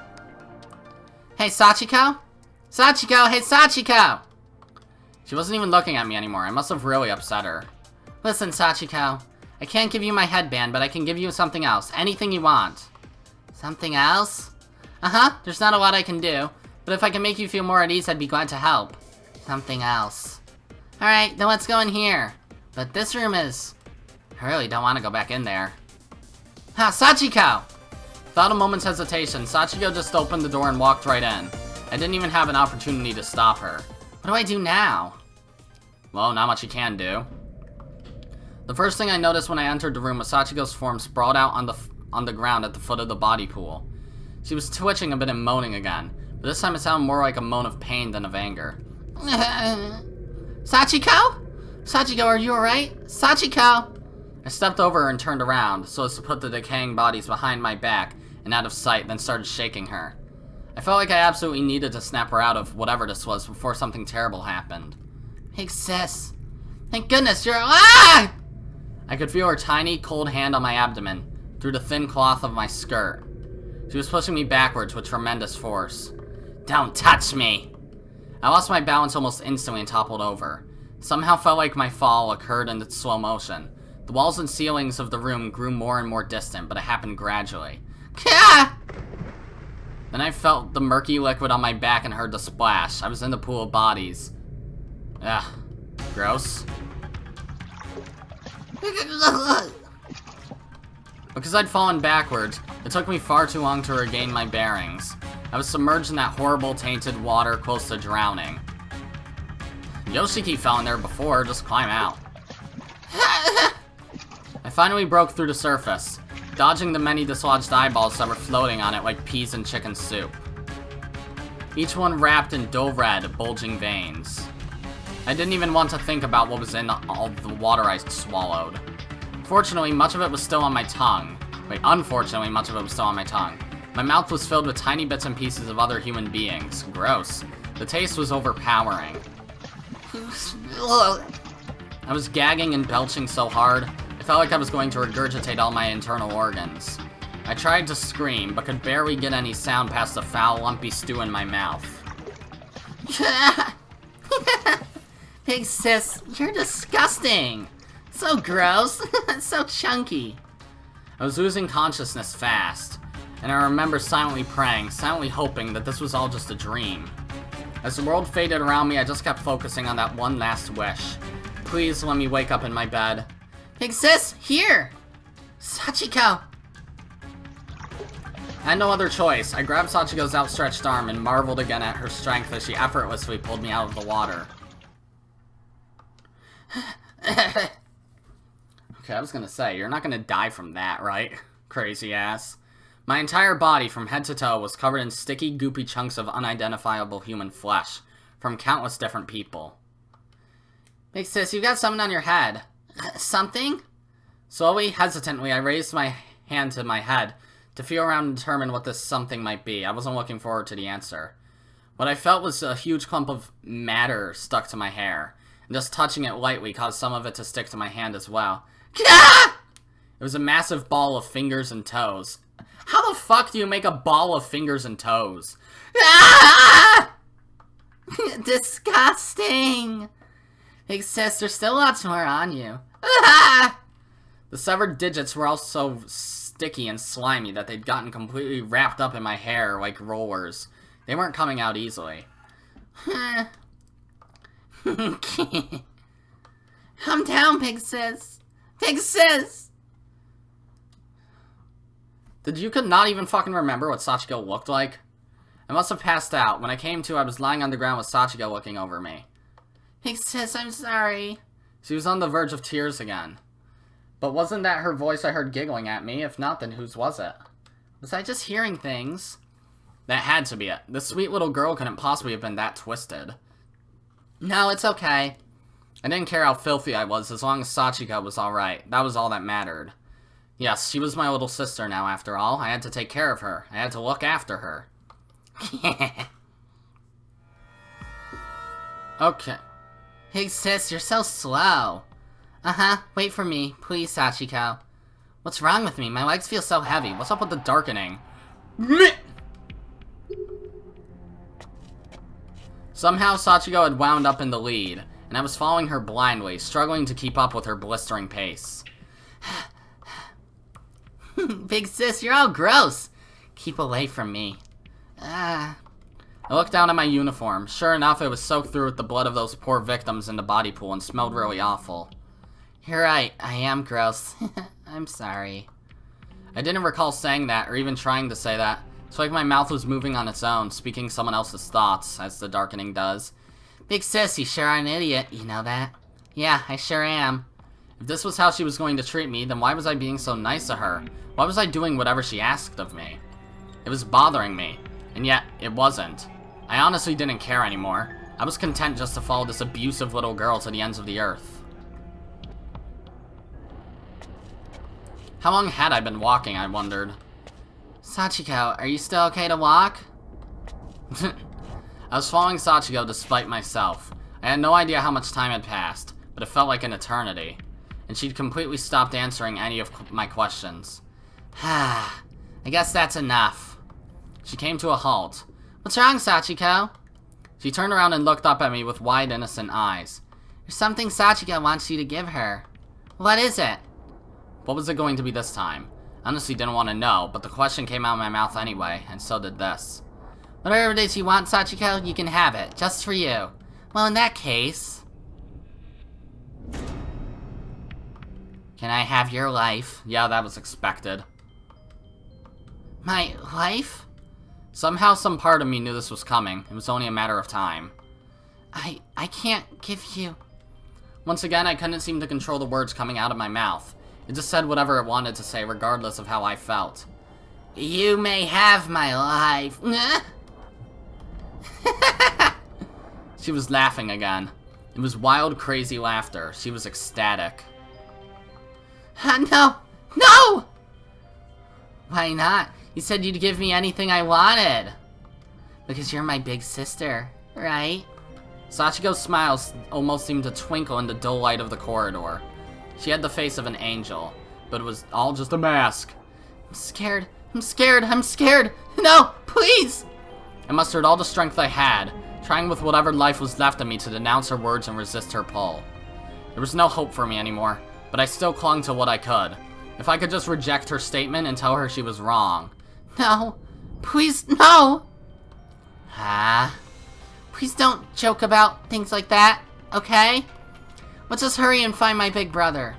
Speaker 2: Hey, Sachiko? Sachiko, hey, Sachiko!
Speaker 1: She wasn't even looking at me anymore. I must have really upset her.
Speaker 2: Listen, Sachiko. I can't give you my headband, but I can give you something else. Anything you want. Something else? There's not a lot I can do, but if I can make you feel more at ease, I'd be glad to help. Something else. Alright, then let's go in here. But this room is... I really don't want to go back in there. Sachiko!
Speaker 1: Without a moment's hesitation, Sachiko just opened the door and walked right in. I didn't even have an opportunity to stop her.
Speaker 2: What do I do now?
Speaker 1: Well, not much you can do. The first thing I noticed when I entered the room was Sachiko's form sprawled out on the ground at the foot of the body pool. She was twitching a bit and moaning again, but this time it sounded more like a moan of pain than of anger.
Speaker 2: Sachiko? Sachiko, are you alright? Sachiko!
Speaker 1: I stepped over her and turned around, so as to put the decaying bodies behind my back and out of sight, then started shaking her. I felt like I absolutely needed to snap her out of whatever this was before something terrible happened.
Speaker 2: Hey, sis. Thank goodness you're alive!
Speaker 1: I could feel her tiny, cold hand on my abdomen, through the thin cloth of my skirt. She was pushing me backwards with tremendous force.
Speaker 2: Don't touch me! I lost my balance almost instantly and toppled over. Somehow felt like my fall occurred in slow motion. The walls and ceilings of the room grew more and more distant, but it happened gradually. Kah! Then I felt the murky liquid on my back and heard the splash. I was in the pool of bodies. Ugh. Gross. Because I'd fallen backwards, it took me far too long to regain my bearings. I was submerged in that horrible, tainted water close to drowning. Yoshiki fell in there before, just climb out. I finally broke through the surface, dodging the many dislodged eyeballs that were floating on it like peas in chicken soup. Each one wrapped in dull red, bulging veins. I didn't even want to think about what was in all the water I swallowed. Fortunately, much of it was still on my tongue. Wait, unfortunately, much of it was still on my tongue. My mouth was filled with tiny bits and pieces of other human beings. Gross. The taste was overpowering. I was gagging and belching so hard, it felt like I was going to regurgitate all my internal organs. I tried to scream, but could barely get any sound past the foul, lumpy stew in my mouth. Big sis, you're disgusting! So gross, so chunky. I was losing consciousness fast, and I remember silently praying, silently hoping that this was all just a dream. As the world faded around me, I just kept focusing on that one last wish. Please let me wake up in my bed. Big sis, here! Sachiko! I had no other choice. I grabbed Sachiko's outstretched arm and marveled again at her strength as she effortlessly pulled me out of the water. Okay, I was gonna say, you're not gonna die from that, right? Crazy ass. My entire body, from head to toe, was covered in sticky, goopy chunks of unidentifiable human flesh, from countless different people. Big sis, you got something on your head. Something? Slowly, hesitantly, I raised my hand to my head to feel around and determine what this something might be. I wasn't looking forward to the answer. What I felt was a huge clump of matter stuck to my hair, and just touching it lightly caused some of it to stick to my hand as well. It was a massive ball of fingers and toes. How the fuck do you make a ball of fingers and toes? Disgusting! Big sis, there's still lots more on you. The severed digits were all so sticky and slimy that they'd gotten completely wrapped up in my hair like rollers. They weren't coming out easily. Calm down, Big sis. Big sis! Did Yuka not even fucking remember what Sachiko looked like? I must have passed out. When I came to, I was lying on the ground with Sachiko looking over me. Big sis, I'm sorry. She was on the verge of tears again. But wasn't that her voice I heard giggling at me? If not, then whose was it? Was I just hearing things? That had to be it. The sweet little girl couldn't possibly have been that twisted. No, it's okay. I didn't care how filthy I was as long as Sachiko was alright. That was all that mattered. Yes, she was my little sister now, after all. I had to take care of her. I had to look after her. Okay. Hey, sis, you're so slow. Uh-huh. Wait for me. Please, Sachiko. What's wrong with me? My legs feel so heavy. What's up with the darkening? Somehow, Sachiko had wound up in the lead, and I was following her blindly, struggling to keep up with her blistering pace. Big sis, you're all gross. Keep away from me. I looked down at my uniform. Sure enough, it was soaked through with the blood of those poor victims in the body pool and smelled really awful. You're right, I am gross. I'm sorry. I didn't recall saying that, or even trying to say that. It's like my mouth was moving on its own, speaking someone else's thoughts, as the darkening does. Big sis, you sure are an idiot, you know that? Yeah, I sure am. If this was how she was going to treat me, then why was I being so nice to her? Why was I doing whatever she asked of me? It was bothering me, and yet, it wasn't. I honestly didn't care anymore. I was content just to follow this abusive little girl to the ends of the earth. How long had I been walking, I wondered. Sachiko, are you still okay to walk? I was following Sachiko despite myself. I had no idea how much time had passed, but it felt like an eternity. And she'd completely stopped answering any of my questions. I guess that's enough. She came to a halt. What's wrong, Sachiko? She turned around and looked up at me with wide, innocent eyes. There's something Sachiko wants you to give her. What is it? What was it going to be this time? I honestly didn't want to know, but the question came out of my mouth anyway, and so did this. Whatever it is you want, Sachiko, you can have it, just for you. Well, in that case... Can I have your life?
Speaker 1: Yeah, that was expected.
Speaker 2: My life?
Speaker 1: Somehow some part of me knew this was coming. It was only a matter of time.
Speaker 2: I can't give you...
Speaker 1: Once again, I couldn't seem to control the words coming out of my mouth. It just said whatever it wanted to say, regardless of how I felt.
Speaker 2: You may have my life.
Speaker 1: She was laughing again. It was wild, crazy laughter. She was ecstatic.
Speaker 2: No! No! Why not? You said you'd give me anything I wanted. Because you're my big sister, right?
Speaker 1: Sachiko's smile almost seemed to twinkle in the dull light of the corridor. She had the face of an angel, but it was all just a mask.
Speaker 2: I'm scared. I'm scared. I'm scared. No, please!
Speaker 1: I mustered all the strength I had, trying with whatever life was left of me to denounce her words and resist her pull. There was no hope for me anymore, but I still clung to what I could. If I could just reject her statement and tell her she was wrong.
Speaker 2: No. Please, no! Please don't joke about things like that, okay? Let's just hurry and find my big brother.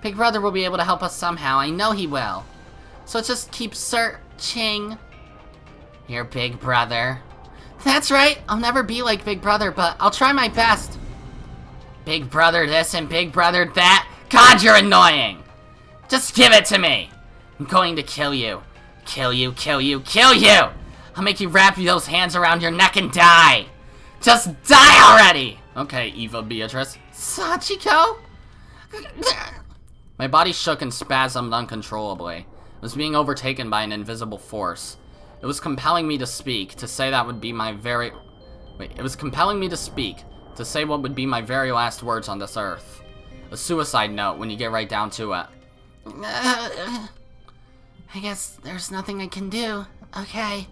Speaker 2: Big brother will be able to help us somehow, I know he will. So let's just keep searching. Your big brother. That's right, I'll never be like big brother, but I'll try my best. Big brother this and big brother that. God, you're annoying! Just give it to me! I'm going to kill you. Kill you, kill you, kill you! I'll make you wrap those hands around your neck and die! Just die already!
Speaker 1: Okay, Eva Beatrice.
Speaker 2: Sachiko?
Speaker 1: My body shook and spasmed uncontrollably. I was being overtaken by an invisible force. It was compelling me to speak, to say that would be my very... it was compelling me to speak, to say what would be my very last words on this earth. A suicide note when you get right down to it.
Speaker 2: I guess there's nothing I can do. Okay,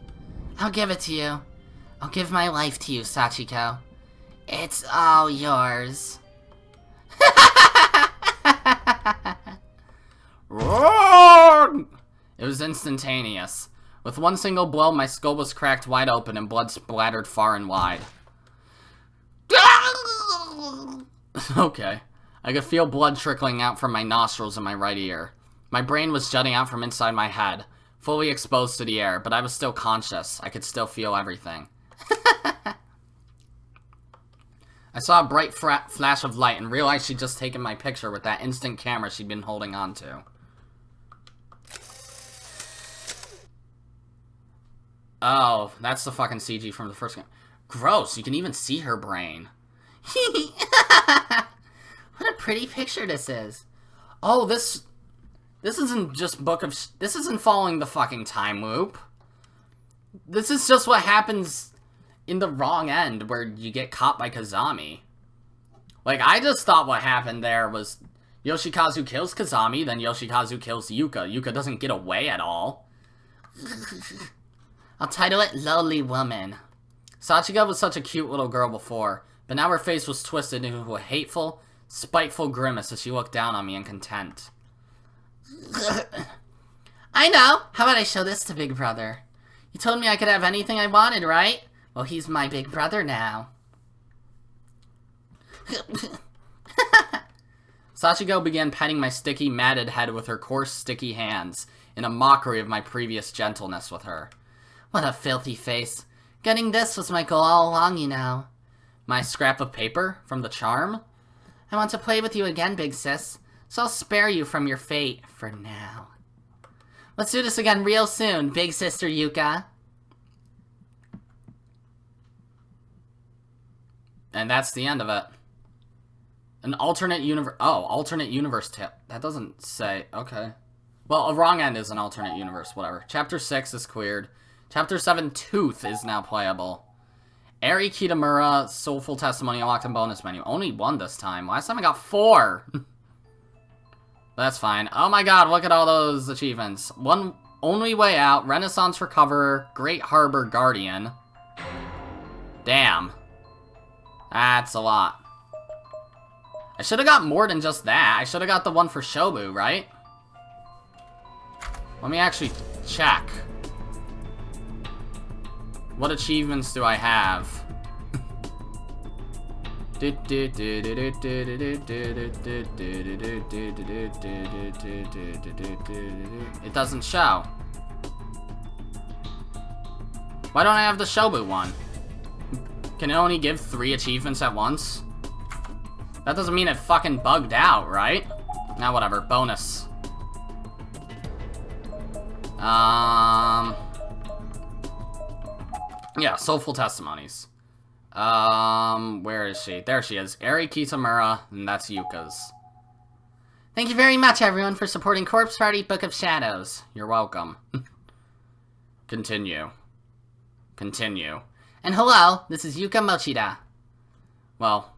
Speaker 2: I'll give it to you. I'll give my life to you, Sachiko. It's all yours.
Speaker 1: It was instantaneous. With one single blow, my skull was cracked wide open and blood splattered far and wide. Okay. I could feel blood trickling out from my nostrils in my right ear. My brain was jutting out from inside my head, fully exposed to the air, but I was still conscious. I could still feel everything. I saw a bright flash of light and realized she'd just taken my picture with that instant camera she'd been holding on to. Oh, that's the fucking CG from the first game. Gross, you can even see her brain.
Speaker 2: What a pretty picture this is.
Speaker 1: Oh, this isn't just this isn't following the fucking time loop. This is just what happens in the wrong end, where you get caught by Kizami. Like, I just thought what happened there was Yoshikazu kills Kizami, then Yoshikazu kills Yuka. Yuka doesn't get away at all.
Speaker 2: I'll title it Lowly Woman.
Speaker 1: Sachiko was such a cute little girl before, but now her face was twisted into a hateful, spiteful grimace as she looked down on me in contempt.
Speaker 2: I know! How about I show this to Big Brother? You told me I could have anything I wanted, right? Well, he's my big brother now.
Speaker 1: Sachiko began petting my sticky, matted head with her coarse, sticky hands, in a mockery of my previous gentleness with her.
Speaker 2: What a filthy face. Getting this was my goal all along, you know.
Speaker 1: My scrap of paper from the charm?
Speaker 2: I want to play with you again, big sis, so I'll spare you from your fate for now. Let's do this again real soon, big sister Yuka.
Speaker 1: And that's the end of it. An alternate universe... Oh, alternate universe tip. That doesn't say... Okay. Well, a wrong end is an alternate universe, whatever. Chapter 6 is cleared. Chapter 7, Tooth, is now playable. Eri Kitamura, Soulful Testimony, unlocked in bonus menu. Only one this time. Last time I got 4. That's fine. Oh my god, look at all those achievements. One Only Way Out, Renaissance Recoverer, Great Harbor Guardian. Damn.
Speaker 2: That's a lot. I should have got more than just that. I should have got the one for Shobu, right? Let me actually check. What achievements do I have? It doesn't show. Why don't I have the Shobu one? Can it only give 3 achievements at once? That doesn't mean it fucking bugged out, right? Now, whatever. Bonus. Yeah, Soulful Testimonies. Where is she? There she is. Eri Kitamura, and that's Yuka's. Thank you very much, everyone, for supporting Corpse Party Book of Shadows. You're welcome. Continue. Continue. And hello, this is Yuka Mochida. Well,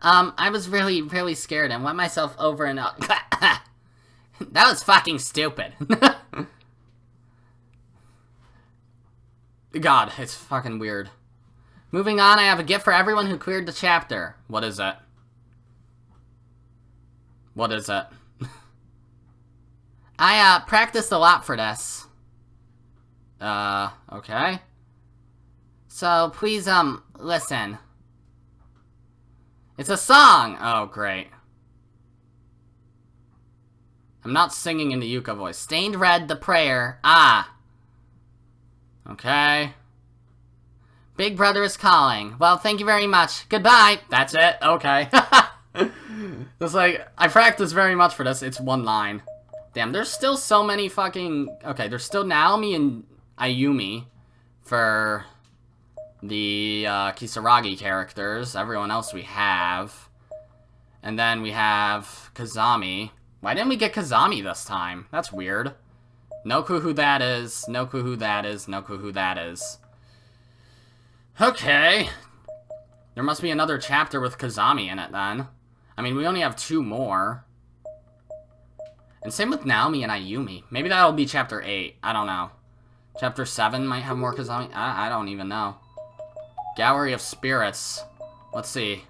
Speaker 2: I was really, really scared and went myself over and up. That was fucking stupid. God, it's fucking weird. Moving on, I have a gift for everyone who cleared the chapter. What is it? What is it? I, practiced a lot for this. Okay. So, please, listen. It's a song! Oh, great. I'm not singing in the Yuka voice. Stained red, the prayer. Ah. Okay. Big brother is calling. Well, thank you very much. Goodbye. That's it. Okay. It's like, I practiced very much for this. It's one line. Damn, there's still so many fucking... Okay, there's still Naomi and Ayumi for the Kisaragi characters. Everyone else we have. And then we have Kizami. Why didn't we get Kizami this time? That's weird. No clue who that is. No clue who that is. No clue who that is. Okay. There must be another chapter with Kizami in it then. I mean, we only have 2 more. And same with Naomi and Ayumi. Maybe that'll be chapter 8. I don't know. Chapter 7 might have more Kizami. I don't even know. Gallery of Spirits. Let's see.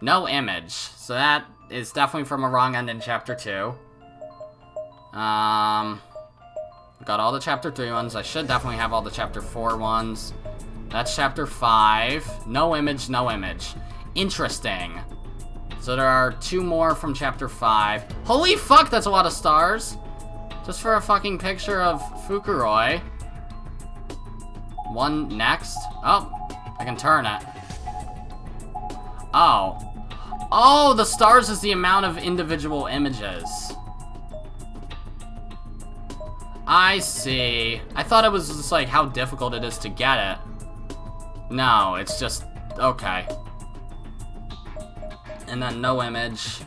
Speaker 2: No image. So that is definitely from a wrong end in chapter 2. Got all the chapter 3 ones. I should definitely have all the chapter 4 ones. That's chapter 5. No image, no image. Interesting. So there are 2 more from chapter 5. Holy fuck, that's a lot of stars. Just for a fucking picture of Fukuroi. One next. Oh, I can turn it. Oh. Oh, the stars is the amount of individual images. I see. I thought it was just like how difficult it is to get it. No, it's just... Okay. And then no image.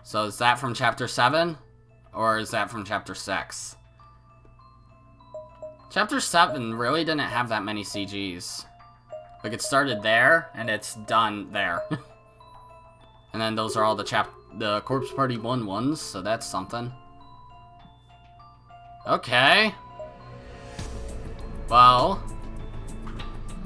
Speaker 2: So is that from chapter 7? Or is that from chapter 6? Chapter 7 really didn't have that many CGs. Like, it started there, and it's done there. And then those are all the Corpse Party 1 ones, so that's something. Okay. Well,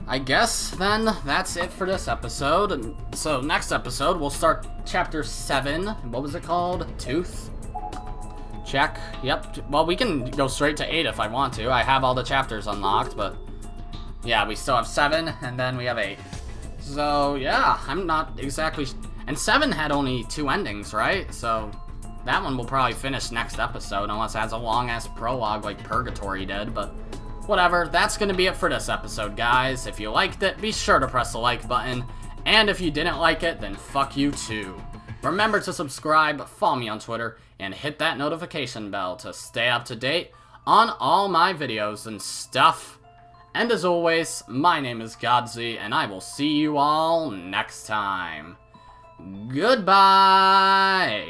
Speaker 2: I guess then that's it for this episode. And so next episode, we'll start chapter 7. What was it called? Tooth? Check. Yep. Well, we can go straight to 8 if I want to. I have all the chapters unlocked, but yeah, we still have 7, and then we have 8. So, yeah, I'm not exactly... And 7 had only 2 endings, right? So that one will probably finish next episode, unless it has a long-ass prologue like Purgatory did, but whatever. That's gonna be it for this episode, guys. If you liked it, be sure to press the like button, and if you didn't like it, then fuck you too. Remember to subscribe, follow me on Twitter, and hit that notification bell to stay up to date on all my videos and stuff. And as always, my name is Godzi, and I will see you all next time. Goodbye!